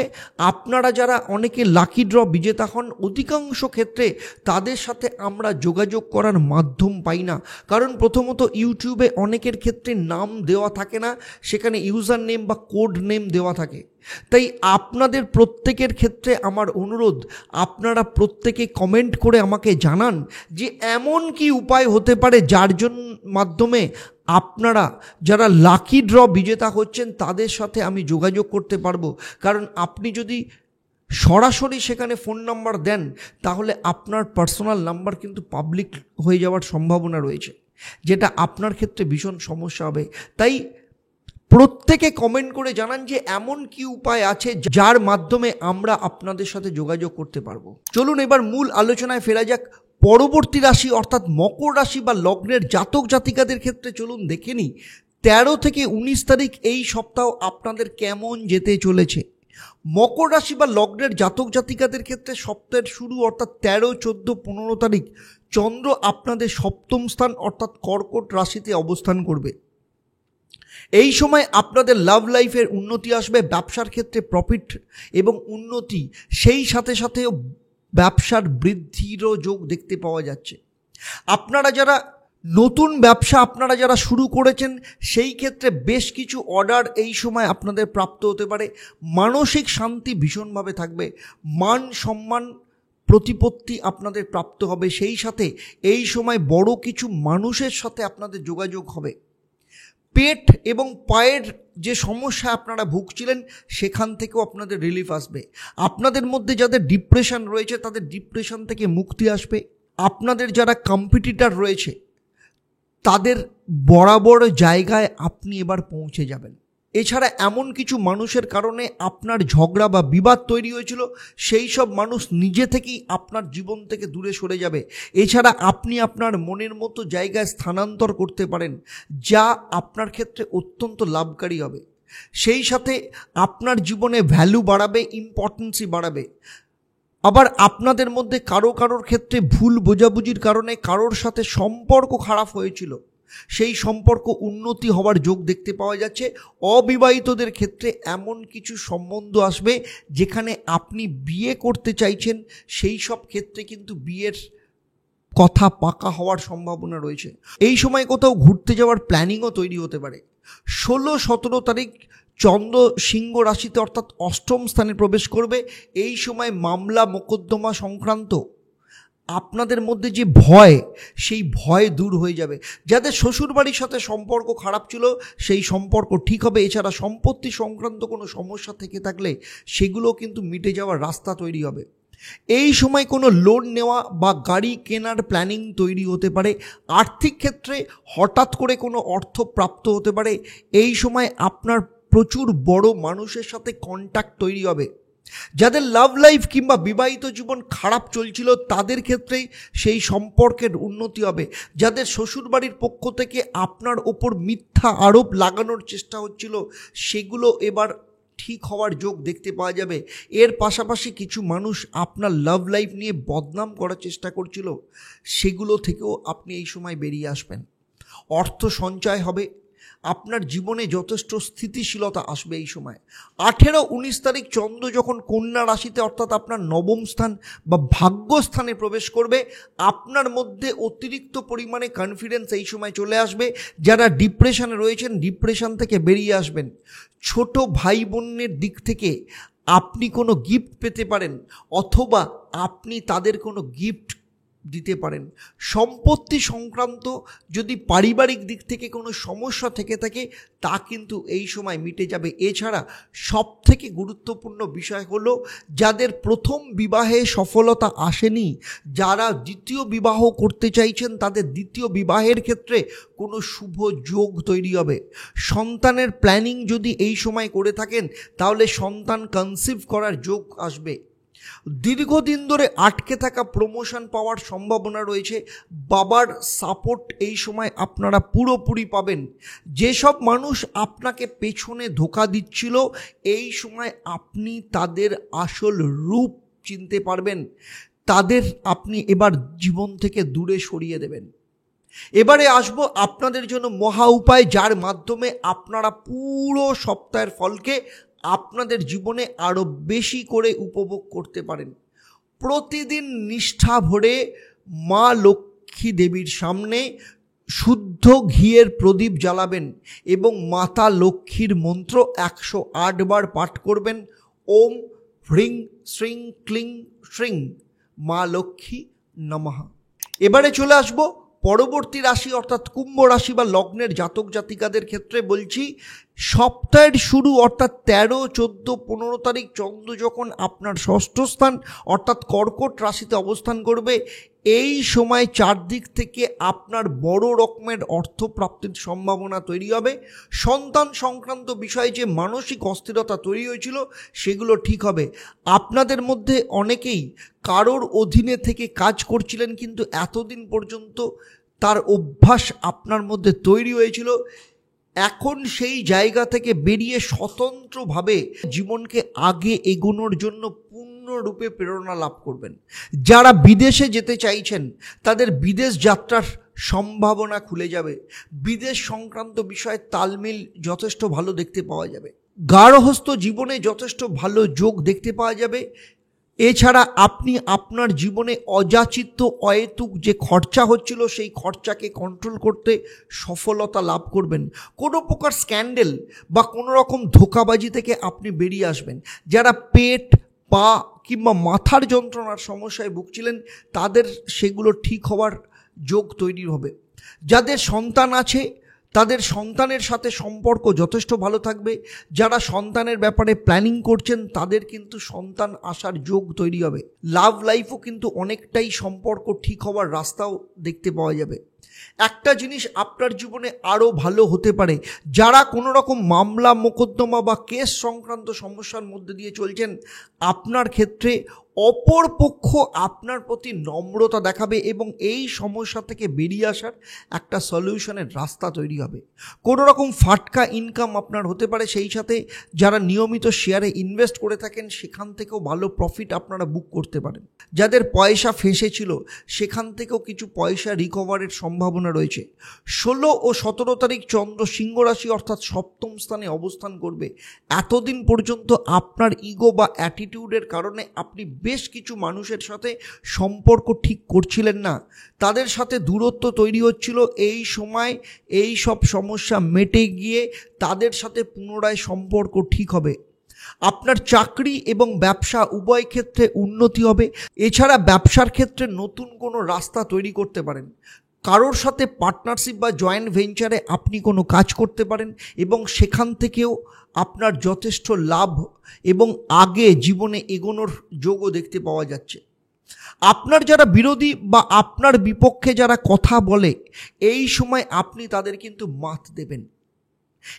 আপনারা যারা অনেকে লাকি ড্র বিজেতা হন, অধিকাংশ ক্ষেত্রে তাদের সাথে আমরা যোগাযোগ করার মাধ্যম পাই না। কারণ প্রথমত ইউটিউবে অনেকের ক্ষেত্রে নাম দেওয়া থাকে না, সেখানে ইউজার নেম বা কোড নেম দেওয়া থাকে। তাই আপনাদের প্রত্যেকের ক্ষেত্রে আমার অনুরোধ, আপনারা প্রত্যেকে কমেন্ট করে আমাকে জানান যে এমন কি উপায় হতে পারে যার মাধ্যমে আপনারা যারা লাকি ড্র বিজেতা হচ্ছেন তাদের সাথে আমি যোগাযোগ করতে পারবো। কারণ আপনি যদি সরাসরি সেখানে ফোন নাম্বার দেন তাহলে আপনার পার্সোনাল নাম্বার কিন্তু পাবলিক হয়ে যাওয়ার সম্ভাবনা রয়েছে, যেটা আপনার ক্ষেত্রে ভীষণ সমস্যা হবে। তাই প্রত্যেকে কমেন্ট করে জানান যে এমন কি উপায় আছে যার মাধ্যমে আমরা আপনাদের সাথে যোগাযোগ করতে পারবো। চলুন এবার মূল আলোচনায় ফেরা যাক। পরবর্তী রাশি অর্থাৎ মকর রাশি বা লগ্নের জাতক জাতিকাদের ক্ষেত্রে চলুন দেখে নিই 13 থেকে 19 তারিখ এই সপ্তাহ আপনাদের কেমন যেতে চলেছে। মকর রাশি বা লগ্নের জাতক জাতিকাদের ক্ষেত্রে সপ্তাহের শুরু অর্থাৎ 13, 14, 15 তারিখ চন্দ্র আপনাদের সপ্তম স্থান অর্থাৎ কর্কট রাশিতে অবস্থান করবে। এই সময় আপনাদের লাভ লাইফের উন্নতি আসবে, ব্যবসার ক্ষেত্রে প্রফিট এবং উন্নতি, সেই সাথে সাথেও ব্যবসার বৃদ্ধিরও যোগ দেখতে পাওয়া যাচ্ছে। আপনারা যারা নতুন ব্যবসা আপনারা যারা শুরু করেছেন সেই ক্ষেত্রে বেশ কিছু অর্ডার এই সময় আপনাদের প্রাপ্ত হতে পারে। মানসিক শান্তি ভীষণভাবে থাকবে, মান সম্মান প্রতিপত্তি আপনাদের প্রাপ্ত হবে। সেই সাথে এই সময় বড় কিছু মানুষের সাথে আপনাদের যোগাযোগ হবে। পেট এবং পায়ের যে সমস্যা আপনারা ভুগছিলেন সেখান থেকেও আপনাদের রিলিফ আসবে। আপনাদের মধ্যে যাদের ডিপ্রেশন রয়েছে তাদের ডিপ্রেশন থেকে মুক্তি আসবে। আপনাদের যারা কম্পিটিটর রয়েছে তাদের বরাবর জায়গায় আপনি এবার পৌঁছে যাবেন। এছাড়া এমন কিছু মানুষের কারণে আপনার ঝগড়া বা বিবাদ তৈরি হয়েছিল, সেই সব মানুষ নিজে থেকেই আপনার জীবন থেকে দূরে সরে যাবে। এছাড়া আপনি আপনার মনের মতো জায়গায় স্থানান্তর করতে পারেন, যা আপনার ক্ষেত্রে অত্যন্ত লাভকারী হবে। সেই সাথে আপনার জীবনে ভ্যালু বাড়াবে, ইম্পর্টেন্সই বাড়াবে। আবার আপনাদের মধ্যে কারোর ক্ষেত্রে ভুল বোঝাবুঝির কারণে কারোর সাথে সম্পর্ক খারাপ হয়েছিল, সেই সম্পর্ক উন্নতি হওয়ার যোগ দেখতে পাওয়া যাচ্ছে। অবিবাহিতদের ক্ষেত্রে এমন কিছু সম্বন্ধ আসবে যেখানে আপনি বিয়ে করতে চাইছেন, সেই সব ক্ষেত্রে কিন্তু বিয়ের কথা পাকা হওয়ার সম্ভাবনা রয়েছে। এই সময় কোথাও ঘুরতে যাওয়ার প্ল্যানিংও তৈরি হতে পারে। 16-17 তারিখ চন্দ্র সিংহ রাশিতে অর্থাৎ অষ্টম স্থানে প্রবেশ করবে। এই সময় মামলা মোকদ্দমা সংক্রান্ত আপনাদের মধ্যে যে ভয়, সেই ভয় দূর হয়ে যাবে। যাদের শ্বশুরবাড়ির সাথে সম্পর্ক খারাপ ছিল সেই সম্পর্ক ঠিক হবে। এছাড়া সম্পত্তি সংক্রান্ত কোনো সমস্যা থেকে থাকলে সেগুলো কিন্তু মিটে যাওয়ার রাস্তা তৈরি হবে। এই সময় কোনো লোন নেওয়া বা গাড়ি কেনার প্ল্যানিং তৈরি হতে পারে। আর্থিক ক্ষেত্রে হঠাৎ করে কোনো অর্থ প্রাপ্ত হতে পারে। এই সময় আপনার প্রচুর বড় মানুষের সাথে কন্ট্যাক্ট তৈরি হবে। যাদের লাভ লাইফ কিংবা বিবাহিত জীবন খারাপ চলছিল তাদের ক্ষেত্রেই সেই সম্পর্কের উন্নতি হবে। যাদের শ্বশুরবাড়ির পক্ষ থেকে আপনার ওপর মিথ্যা আরোপ লাগানোর চেষ্টা হচ্ছিল সেগুলো এবার ঠিক হওয়ার যোগ দেখতে পাওয়া যাবে। এর পাশাপাশি কিছু মানুষ আপনার লাভ লাইফ নিয়ে বদনাম করার চেষ্টা করছিল, সেগুলো থেকেও আপনি এই সময় বেরিয়ে আসবেন। অর্থ সঞ্চয় হবে, আপনার জীবনে যথেষ্ট স্থিতিশীলতা আসবে এই সময়। 18-19 তারিখ চন্দ্র যখন কন্যা রাশিতে অর্থাৎ আপনার নবম স্থান বা ভাগ্যস্থানে প্রবেশ করবে, আপনার মধ্যে অতিরিক্ত পরিমাণে কনফিডেন্স এই সময় চলে আসবে। যারা ডিপ্রেশনে রয়েছেন ডিপ্রেশন থেকে বেরিয়ে আসবেন। ছোট ভাই বোনের দিক থেকে আপনি কোনো গিফট পেতে পারেন অথবা আপনি তাদের কোনো গিফট দিতে পারেন। সম্পত্তি সংক্রান্ত যদি পারিবারিক দিক থেকে কোনো সমস্যা থেকে থাকে তা কিন্তু এই সময় মিটে যাবে। এছাড়া সবথেকে গুরুত্বপূর্ণ বিষয় হলো যাদের প্রথম বিবাহে সফলতা আসেনি, যারা দ্বিতীয় বিবাহ করতে চাইছেন তাদের দ্বিতীয় বিবাহের ক্ষেত্রে কোনো শুভ যোগ তৈরি হবে। সন্তানের প্ল্যানিং যদি এই সময় করে থাকেন তাহলে সন্তান কনসিভ করার যোগ আসবে। দীর্ঘদিন ধরে আটকে থাকা প্রমোশন পাওয়ার সম্ভাবনা রয়েছে। বাবার সাপোর্ট এই সময় আপনারা পুরোপুরি পাবেন। যেসব মানুষ আপনাকে পেছনে ধোঁকা দিচ্ছিল, এই সময় আপনি তাদের আসল রূপ চিনতে পারবেন। তাদের আপনি এবার জীবন থেকে দূরে সরিয়ে দেবেন। এবারে আসবো আপনাদের জন্য মহা উপায়, যার মাধ্যমে আপনারা পুরো সপ্তাহের ফলকে আপনাদের জীবনে আরও বেশি করে উপভোগ করতে পারেন। প্রতিদিন নিষ্ঠা ভরে মা লক্ষ্মী দেবীর সামনে শুদ্ধ ঘিয়ের প্রদীপ জ্বালাবেন এবং মাতা লক্ষ্মীর মন্ত্র 108 বার পাঠ করবেন। ওম হ্রিং শ্রিং ক্লিং শ্রিং মা লক্ষ্মী নমঃ। এবারে চলে আসবো পরবর্তী রাশি অর্থাৎ কুম্ভ রাশি বা লগ্নের জাতক জাতিকাদের ক্ষেত্রে বলছি। সপ্তাহের শুরু অর্থাৎ 13, 14, 15 তারিখ চন্দ্র যখন আপনার ষষ্ঠ স্থান অর্থাৎ কর্কট রাশিতে অবস্থান করবে, এই সময় চারদিক থেকে আপনার বড় রকমের অর্থপ্রাপ্তির সম্ভাবনা তৈরি হবে। সন্তান সংক্রান্ত বিষয়ে যে মানসিক অস্থিরতা তৈরি হয়েছিল সেগুলো ঠিক হবে। আপনাদের মধ্যে অনেকেই কারোর অধীনে থেকে কাজ করছিলেন, কিন্তু এতদিন পর্যন্ত তার অভ্যাস আপনার মধ্যে তৈরি হয়েছিল। এখন সেই জায়গা থেকে বেরিয়ে স্বতন্ত্রভাবে জীবনকে আগে এগোনোর জন্য পূর্ণরূপে প্রেরণা লাভ করবেন। যারা বিদেশে যেতে চাইছেন তাদের বিদেশ যাত্রার সম্ভাবনা খুলে যাবে। বিদেশ সংক্রান্ত বিষয়ে তালমিল যথেষ্ট ভালো দেখতে পাওয়া যাবে। গার্হস্থ্য জীবনে যথেষ্ট ভালো যোগ দেখতে পাওয়া যাবে। এছাড়া আপনি আপনার জীবনে অযাচিত অহেতুক যে খরচা হচ্ছিল সেই খরচাকে কন্ট্রোল করতে সফলতা লাভ করবেন। কোনো প্রকার স্ক্যান্ডেল বা কোনো রকম ধোঁকাবাজি থেকে আপনি বেরিয়ে আসবেন। যারা পেট, পা কিংবা মাথার যন্ত্রণার সমস্যায় ভুগছিলেন তাদের সেগুলো ঠিক হওয়ার যোগ তৈরি হবে। যাদের সন্তান আছে তাদের সন্তানের সাথে সম্পর্ক যথেষ্ট ভালো থাকবে। যারা সন্তানের ব্যাপারে প্ল্যানিং করছেন তাদের কিন্তু সন্তান আসার যোগ তৈরি হবে। লাভ লাইফও কিন্তু অনেকটাই সম্পর্ক ঠিক হওয়ার রাস্তাও দেখতে পাওয়া যাবে। একটা জিনিস আপনার জীবনে আরও ভালো হতে পারে, যারা কোনো রকম মামলা মোকদ্দমা বা কেস সংক্রান্ত সমস্যার মধ্যে দিয়ে চলছেন, আপনার ক্ষেত্রে অপর পক্ষ আপনার প্রতি নম্রতা দেখাবে এবং এই সমস্যা থেকে বেরিয়ে আসার একটা সলিউশনের রাস্তা তৈরি হবে। কোনো রকম ফাটকা ইনকাম আপনার হতে পারে। সেই সাথে যারা নিয়মিত শেয়ারে ইনভেস্ট করে থাকেন সেখান থেকেও ভালো প্রফিট আপনারা বুক করতে পারেন। যাদের পয়সা ফেঁসেছিল সেখান থেকেও কিছু পয়সা রিকভারের সম্ভাবনা রয়েছে। 16 ও 17 তারিখ চন্দ্র সিংহ রাশি অর্থাৎ সপ্তম স্থানে অবস্থান করবে। এতদিন পর্যন্ত আপনার ইগো বা অ্যাটিটিউডের কারণে আপনি বেশ কিছু মানুষের সাথে সম্পর্ক ঠিক করছিলেন না, তাদের সাথে দূরত্ব তৈরি হচ্ছিল। এই সময় এই সব সমস্যা মেটে গিয়ে তাদের সাথে পুনরায় সম্পর্ক ঠিক হবে। আপনার চাকরি এবং ব্যবসা উভয় ক্ষেত্রে উন্নতি হবে। এছাড়া ব্যবসার ক্ষেত্রে নতুন কোনো রাস্তা তৈরি করতে পারেন। কারোর সাথে পার্টনারশিপ বা জয়েন্ট ভেঞ্চারে আপনি কোনো কাজ করতে পারেন এবং সেখান থেকেও আপনার যথেষ্ট লাভ এবং আগে জীবনে এগোনোর যোগও দেখতে পাওয়া যাচ্ছে। আপনার যারা বিরোধী বা আপনার বিপক্ষে যারা কথা বলে, এই সময় আপনি তাদের কিন্তু মাত দেবেন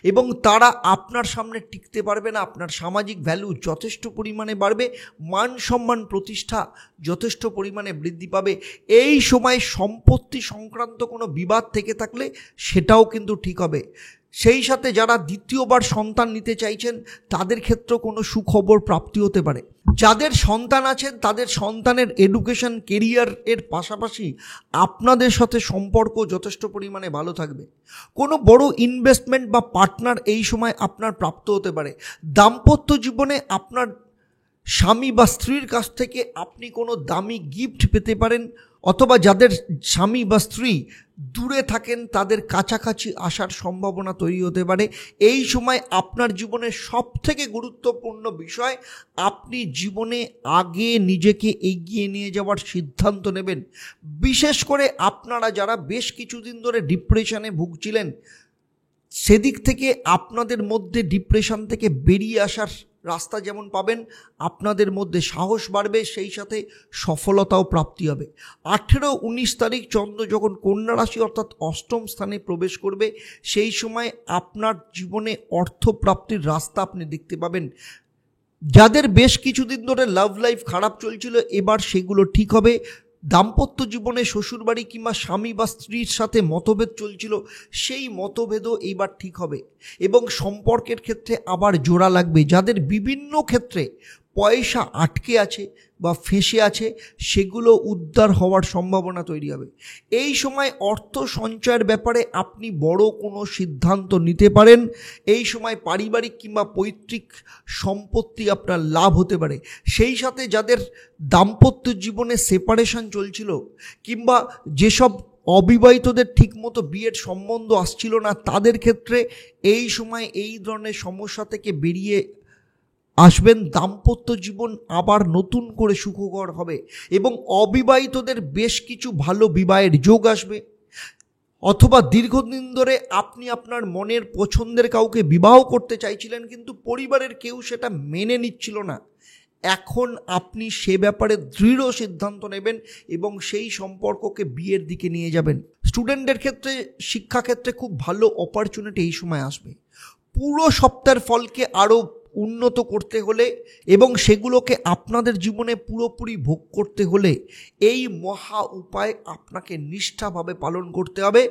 এবং তারা আপনার সামনে টিকতে পারবে না। আপনার সামাজিক ভ্যালু যথেষ্ট পরিমাণে বাড়বে, মান সম্মান প্রতিষ্ঠা যথেষ্ট পরিমাণে বৃদ্ধি পাবে। এই সময় সম্পত্তি সংক্রান্ত কোনো বিবাদ থেকে থাকলে সেটাও কিন্তু ঠিক হবে। সেই সাথে যারা দ্বিতীয়বার সন্তান নিতে চাইছেন তাদের ক্ষেত্রেও কোনো সুখবর প্রাপ্তি হতে পারে। যাদের সন্তান আছেন তাদের সন্তানের এডুকেশন কেরিয়ার এর পাশাপাশি আপনাদের সাথে সম্পর্ক যথেষ্ট পরিমাণে ভালো থাকবে। কোনো বড় ইনভেস্টমেন্ট বা পার্টনার এই সময় আপনার প্রাপ্ত হতে পারে। দাম্পত্য জীবনে আপনার স্বামী বা স্ত্রীর কাছ থেকে আপনি কোনো দামি গিফট পেতে পারেন, অথবা যাদের স্বামী বা স্ত্রী দূরে থাকেন তাদের কাছাকাছি আসার সম্ভাবনা তৈরি হতে পারে। এই সময় আপনার জীবনের সবথেকে গুরুত্বপূর্ণ বিষয়, আপনি জীবনে আগে নিজেকে এগিয়ে নিয়ে যাওয়ার সিদ্ধান্ত নেবেন। বিশেষ করে আপনারা যারা বেশ কিছুদিন ধরে ডিপ্রেশনে ভুগছিলেন, সেদিক থেকে আপনাদের মধ্যে ডিপ্রেশন থেকে বেরিয়ে আসার রাস্তা যেমন পাবেন, আপনাদের মধ্যে সাহস বাড়বে, সেই সাথে সফলতাও প্রাপ্তি হবে। 18-19 তারিখ চন্দ্র যখন কন্যা রাশি অর্থাৎ অষ্টম স্থানে প্রবেশ করবে, সেই সময় আপনার জীবনে অর্থপ্রাপ্তির রাস্তা আপনি দেখতে পাবেন। যাদের বেশ কিছুদিন ধরে লাভ লাইফ খারাপ চলছিল, এবার সেগুলো ঠিক হবে। দাম্পত্য জীবনে শ্বশুরবাড়ি কিংবা স্বামী বা স্ত্রীর সাথে মতভেদ চলছিল, সেই মতভেদও এইবার ঠিক হবে এবং সম্পর্কের ক্ষেত্রে আবার জোড়া লাগবে। যাদের বিভিন্ন ক্ষেত্রে পয়সা আটকে আছে বা ফেঁসে আছে, সেগুলো উদ্ধার হওয়ার সম্ভাবনা তৈরি হবে। এই সময় অর্থ সঞ্চয়ের ব্যাপারে আপনি বড় কোনো সিদ্ধান্ত নিতে পারেন। এই সময় পারিবারিক কিংবা পৈতৃক সম্পত্তি আপনার লাভ হতে পারে। সেই সাথে যাদের দাম্পত্য জীবনে সেপারেশন চলছিল কিংবা যেসব অবিবাহিতদের ঠিকমতো বিয়ের সম্বন্ধ আসছিল না, তাদের ক্ষেত্রে এই সময় এই ধরনের সমস্যা থেকে বেরিয়ে আসবেন। দাম্পত্য জীবন আবার নতুন করে সুখকর হবে এবং অবিবাহিতদের বেশ কিছু ভালো বিবাহের যোগ আসবে। অথবা দীর্ঘদিন ধরে আপনি আপনার মনের পছন্দের কাউকে বিবাহ করতে চাইছিলেন, কিন্তু পরিবারের কেউ সেটা মেনে নিচ্ছিল না। এখন আপনি সে ব্যাপারে দৃঢ় সিদ্ধান্ত নেবেন এবং সেই সম্পর্ককে বিয়ের দিকে নিয়ে যাবেন। স্টুডেন্টদের ক্ষেত্রে, শিক্ষাক্ষেত্রে খুব ভালো অপরচুনিটি এই সময় আসবে। পুরো সপ্তাহের ফলকে আরও উন্নত করতে হলে এবং সেগুলোকে আপনাদের জীবনে পুরোপুরি ভোগ করতে হলে এই মহা উপায় আপনাকে নিষ্ঠাভাবে পালন করতে হবে।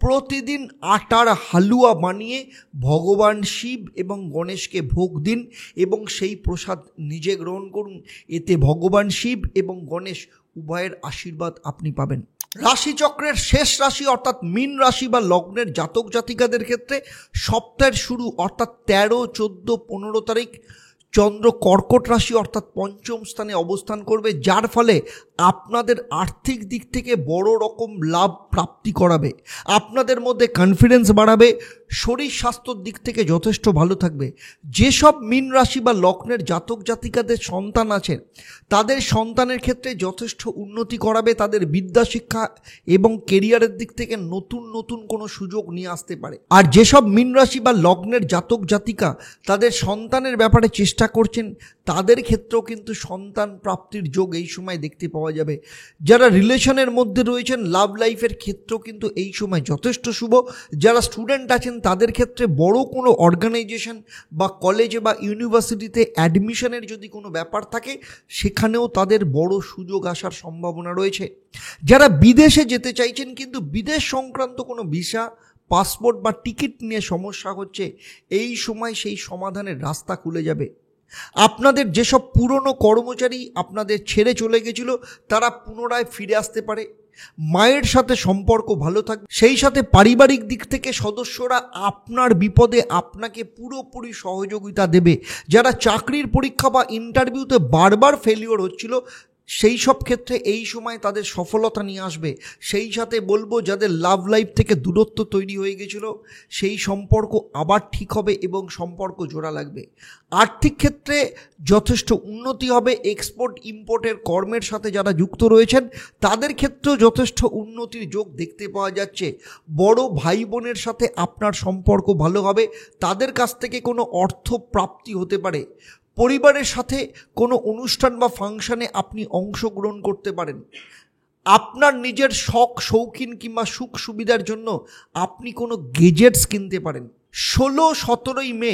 প্রতিদিন আটার হালুয়া বানিয়ে ভগবান শিব এবং গণেশকে ভোগ দিন এবং সেই প্রসাদ নিজে গ্রহণ করুন। এতে ভগবান শিব এবং গণেশ উভয়ের আশীর্বাদ আপনি পাবেন। রাশিচক্রের শেষ রাশি অর্থাৎ মীন রাশি বা লগ্নের জাতক জাতিকাদের ক্ষেত্রে সপ্তাহের শুরু অর্থাৎ 13, 14, 15 তারিখ চন্দ্র কর্কট রাশি অর্থাৎ পঞ্চম স্থানে অবস্থান করবে, যার ফলে আপনাদের আর্থিক দিক থেকে বড় রকম লাভ প্রাপ্তি করাবে, আপনাদের মধ্যে কনফিডেন্স বাড়াবে, শরীর স্বাস্থ্যর দিক থেকে যথেষ্ট ভালো থাকবে। যেসব মীন রাশি বা লগ্নের জাতক জাতিকাদের সন্তান আছে, তাদের সন্তানের ক্ষেত্রে যথেষ্ট উন্নতি করাবে, তাদের বিদ্যা শিক্ষা এবং কেরিয়ারের দিক থেকে নতুন নতুন কোনো সুযোগ নিয়ে আসতে পারে। আর যেসব মীন রাশি বা লগ্নের জাতক জাতিকা তাদের সন্তানের ব্যাপারে চেষ্টা করছেন, তাদের ক্ষেত্রেও কিন্তু সন্তান প্রাপ্তির যোগ এই সময় দেখতে পাওয়া যাবে। যারা রিলেশনের মধ্যে রয়েছেন, লাভ লাইফের ক্ষেত্রেও কিন্তু এই সময় যথেষ্ট শুভ। যারা স্টুডেন্ট আছেন, তাদের ক্ষেত্রে বড় কোনো অর্গানাইজেশন বা কলেজে বা ইউনিভার্সিটিতে অ্যাডমিশনের যদি কোনো ব্যাপার থাকে, সেখানেও তাদের বড় সুযোগ আসার সম্ভাবনা রয়েছে। যারা বিদেশে যেতে চাইছেন কিন্তু বিদেশ সংক্রান্ত কোনো ভিসা, পাসপোর্ট বা টিকিট নিয়ে সমস্যা হচ্ছে, এই সময় সেই সমাধানের রাস্তা খুলে যাবে। আপনাদের যেসব পুরনো কর্মচারী আপনাদের ছেড়ে চলে গেছিল, তারা পুনরায় ফিরে আসতে পারে। মায়ের সাথে সম্পর্ক ভালো থাকবে। সেই সাথে পারিবারিক দিক থেকে সদস্যরা আপনার বিপদে আপনাকে পুরোপুরি সহযোগিতা দেবে। যারা চাকরির পরীক্ষা বা ইন্টারভিউতে বারবার ফেলিওর হচ্ছিল, সেই সব ক্ষেত্রে এই সময় তাদের সফলতা নিয়ে আসবে। সেই সাথে বলবো, যাদের লাভ লাইফ থেকে দূরত্ব তৈরি হয়ে গেছিল, সেই সম্পর্ক আবার ঠিক হবে এবং সম্পর্ক জোড়া লাগবে। আর্থিক ক্ষেত্রে যথেষ্ট উন্নতি হবে। এক্সপোর্ট ইম্পোর্টের কর্মের সাথে যারা যুক্ত রয়েছেন, তাদের ক্ষেত্রেও যথেষ্ট উন্নতির যোগ দেখতে পাওয়া যাচ্ছে। বড় ভাই বোনের সাথে আপনার সম্পর্ক ভালো হবে, তাদের কাছ থেকে কোনো অর্থ প্রাপ্তি হতে পারে। পরিবারের সাথে কোনো অনুষ্ঠান বা ফাংশনে আপনি অংশগ্রহণ করতে পারেন। আপনার নিজের শখ শৌখিন কিংবা সুখ সুবিধার জন্য আপনি কোনো গেজেটস কিনতে পারেন। 16-17 মে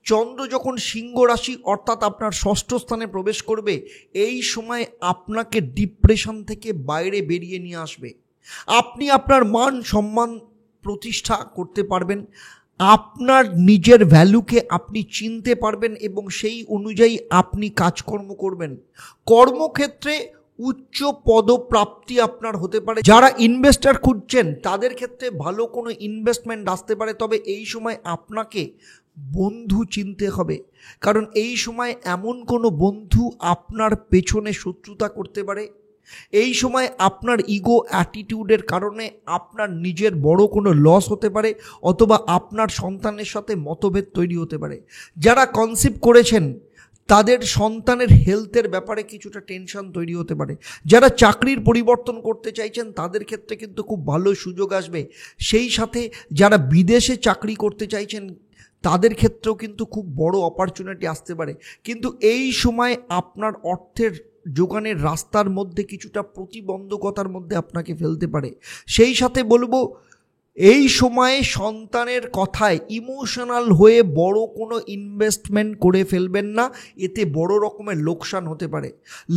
চন্দ্র যখন সিংহ রাশি অর্থাৎ আপনার ষষ্ঠ স্থানে প্রবেশ করবে, এই সময় আপনাকে ডিপ্রেশন থেকে বাইরে বেরিয়ে নিয়ে আসবে। আপনি আপনার মান সম্মান প্রতিষ্ঠা করতে পারবেন। আপনার নিজের ভ্যালুকে আপনি চিনতে পারবেন এবং সেই অনুযায়ী আপনি কাজকর্ম করবেন। কর্মক্ষেত্রে উচ্চ পদপ্রাপ্তি আপনার হতে পারে। যারা ইনভেস্টর খুঁজছেন, তাদের ক্ষেত্রে ভালো কোনো ইনভেস্টমেন্ট আসতে পারে। তবে এই সময় আপনাকে বন্ধু চিনতে হবে, কারণ এই সময় এমন কোনো বন্ধু আপনার পেছনে শত্রুতা করতে পারে। এই সময় আপনার ইগো অ্যাটিটিউডের কারণে আপনার নিজের বড় কোনো লস হতে পারে, অথবা আপনার সন্তানের সাথে মতভেদ তৈরি হতে পারে। যারা কনসিভ করেছেন, তাদের সন্তানের হেলথের ব্যাপারে কিছুটা টেনশন তৈরি হতে পারে। যারা চাকরির পরিবর্তন করতে চাইছেন, তাদের ক্ষেত্রে কিন্তু খুব ভালো সুযোগ আসবে। সেই সাথে যারা বিদেশে চাকরি করতে চাইছেন, তাদের ক্ষেত্রেও কিন্তু খুব বড় অপরচুনিটি আসতে পারে। কিন্তু এই সময় আপনার অর্থের যোগানের রাস্তার মধ্যে কিছুটা প্রতিবন্ধকতার মধ্যে আপনাকে ফেলতে পারে। সেই সাথে বলবো, এই সময়ে সন্তানের কথায় ইমোশনাল হয়ে বড় কোনো ইনভেস্টমেন্ট করে ফেলবেন না, এতে বড় রকমের লোকসান হতে পারে।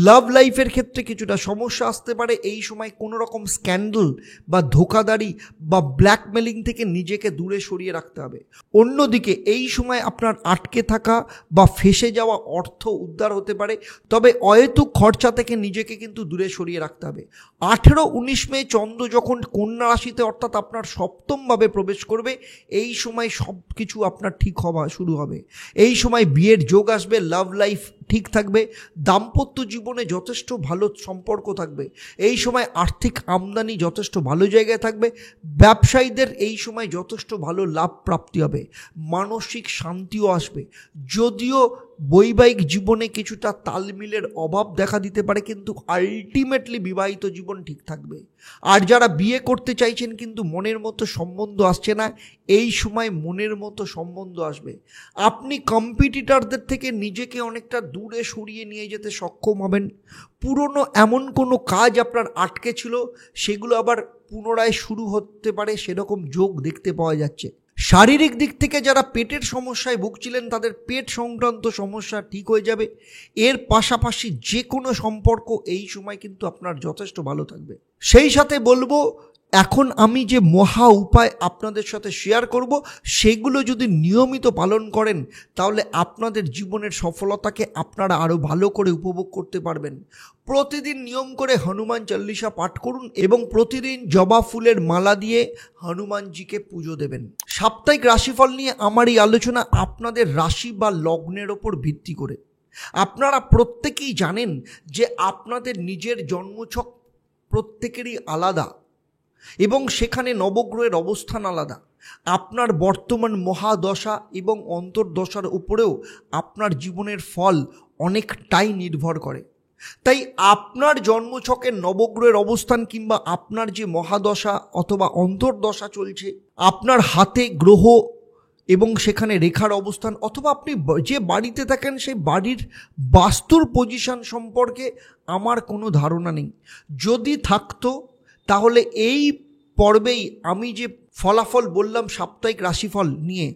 লাভ লাইফের ক্ষেত্রে কিছুটা সমস্যা আসতে পারে। এই সময় কোনো রকম স্ক্যান্ডাল বা ধোঁকাদারি বা ব্ল্যাকমেলিং থেকে নিজেকে দূরে সরিয়ে রাখতে হবে। অন্যদিকে এই সময় আপনার আটকে থাকা বা ফেঁসে যাওয়া অর্থ উদ্ধার হতে পারে, তবে অহেতুক খরচা থেকে নিজেকে কিন্তু দূরে সরিয়ে রাখতে হবে। 18-19 মে চন্দ্র যখন কন্যা রাশিতে অর্থাৎ আপনার সপ্তমভাবে প্রবেশ করবে, এই সময় সব কিছু আপনার ঠিক হওয়া শুরু হবে। এই সময় বিয়ের যোগ আসবে, লাভ লাইফ ঠিক থাকবে, দাম্পত্য জীবনে যথেষ্ট ভালো সম্পর্ক থাকবে। এই সময় আর্থিক আমদানি যথেষ্ট ভালো জায়গায় থাকবে। ব্যবসায়ীদের এই সময় যথেষ্ট ভালো লাভ প্রাপ্তি হবে, মানসিক শান্তিও আসবে। যদিও বৈবাহিক জীবনে কিছুটা তালমিলের অভাব দেখা দিতে পারে, কিন্তু আলটিমেটলি বিবাহিত জীবন ঠিক থাকবে। আর যারা বিয়ে করতে চাইছেন কিন্তু মনের মতো সম্বন্ধ আসছে না, এই সময় মনের মতো সম্বন্ধ আসবে। আপনি কম্পিটিটরদের থেকে নিজেকে অনেকটা দূরে সরিয়ে নিয়ে যেতে সক্ষম হবেন। পুরনো এমন কোনো কাজ আপনার আটকে ছিল, সেগুলো আবার পুনরায় শুরু হতে পারে, সেরকম যোগ দেখতে পাওয়া যাচ্ছে। শারীরিক দিক থেকে যারা পেটের সমস্যায় ভুগছিলেন, তাদের পেট সংক্রান্ত সমস্যা ঠিক হয়ে যাবে। এর পাশাপাশি যে কোনো সম্পর্ক এই সময় কিন্তু আপনার যথেষ্ট ভালো থাকবে। সেই সাথে বলবো, এখন আমি যে মহা উপায় আপনাদের সাথে শেয়ার করব, সেগুলো যদি নিয়মিত পালন করেন, তাহলে আপনাদের জীবনের সফলতাকে আপনারা আরও ভালো করে উপভোগ করতে পারবেন। প্রতিদিন নিয়ম করে হনুমান চল্লিশা পাঠ করুন এবং প্রতিদিন জবা ফুলের মালা দিয়ে হনুমানজিকে পুজো দেবেন। সাপ্তাহিক রাশিফল নিয়ে আমার এই আলোচনা আপনাদের রাশি বা লগ্নের ওপর ভিত্তি করে। আপনারা প্রত্যেকেই জানেন যে আপনাদের নিজের জন্মছক প্রত্যেকেরই আলাদা এবং সেখানে নবগ্রহের অবস্থান আলাদা। আপনার বর্তমান মহাদশা এবং অন্তর্দশার উপরেও আপনার জীবনের ফল অনেকটাই নির্ভর করে। তাই আপনার জন্মছকের নবগ্রহের অবস্থান কিংবা আপনার যে মহাদশা অথবা অন্তর্দশা চলছে, আপনার হাতে গ্রহ এবং সেখানে রেখার অবস্থান, অথবা আপনি যে বাড়িতে থাকেন সেই বাড়ির বাস্তুর পজিশন সম্পর্কে আমার কোনো ধারণা নেই। যদি থাকতো তাহলে এই পর্বেই আমি যে ফলাফল বললাম সাপ্তাহিক রাশিফল নিয়ে,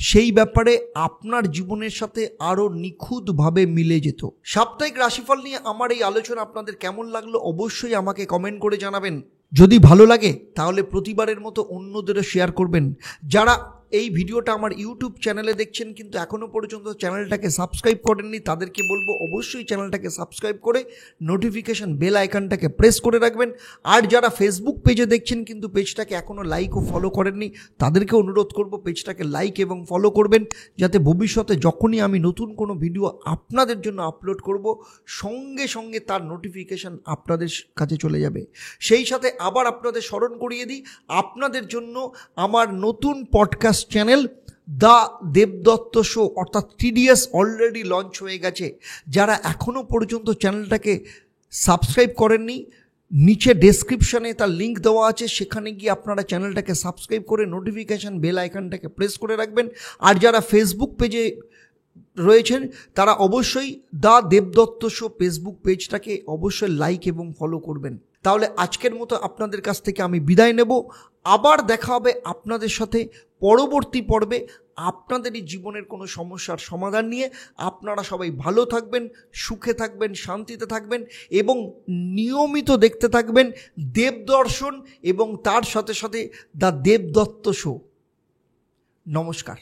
সেই ব্যাপারে আপনার জীবনের সাথে আরও নিখুঁতভাবে মিলে যেত। সাপ্তাহিক রাশিফল নিয়ে আমার এই আলোচনা আপনাদের কেমন লাগলো অবশ্যই আমাকে কমেন্ট করে জানাবেন। যদি ভালো লাগে তাহলে প্রতিবারের মতো অন্যদেরও শেয়ার করবেন। যারা এই ভিডিওটা আমার ইউটিউব চ্যানেলে দেখছেন কিন্তু এখনও পর্যন্ত চ্যানেলটাকে সাবস্ক্রাইব করেননি, তাদেরকে বলবো অবশ্যই চ্যানেলটাকে সাবস্ক্রাইব করে নোটিফিকেশন বেল আইকনটাকে প্রেস করে রাখবেন। আর যারা ফেসবুক পেজে দেখছেন কিন্তু পেজটাকে এখনও লাইক ও ফলো করেননি, তাদেরকে অনুরোধ করব পেজটাকে লাইক এবং ফলো করবেন, যাতে ভবিষ্যতে যখনই আমি নতুন কোনো ভিডিও আপনাদের জন্য আপলোড করব, সঙ্গে সঙ্গে তার নোটিফিকেশন আপনাদের কাছে চলে যাবে। সেই সাথে আবার আপনাদের স্মরণ করিয়ে দিই, আপনাদের জন্য আমার নতুন podcast channel the Debdutta show অর্থাৎ TDS অলরেডি লঞ্চ হয়ে গেছে। যারা এখনও পর্যন্ত চ্যানেলটাকে সাবস্ক্রাইব করেননি, নিচে ডেসক্রিপশানে তার লিঙ্ক দেওয়া আছে, সেখানে গিয়ে আপনারা চ্যানেলটাকে সাবস্ক্রাইব করে নোটিফিকেশান বেল আইকনটাকে প্রেস করে রাখবেন। আর যারা ফেসবুক পেজে রয়েছেন তারা অবশ্যই দ্য দেবদত্ত শো ফেসবুক পেজটাকে অবশ্যই লাইক এবং ফলো করবেন। তাহলে আজকের মতো আপনাদের কাছ থেকে আমি বিদায় নেব। আবার দেখা হবে আপনাদের সাথে পরবর্তী পর্বে আপনাদেরই জীবনের কোনো সমস্যার সমাধান নিয়ে। আপনারা সবাই ভালো থাকবেন, সুখে থাকবেন, শান্তিতে থাকবেন এবং নিয়মিত দেখতে থাকবেন দেবদর্শন এবং তার সাথে সাথে দ্য দেবদত্ত শো। নমস্কার।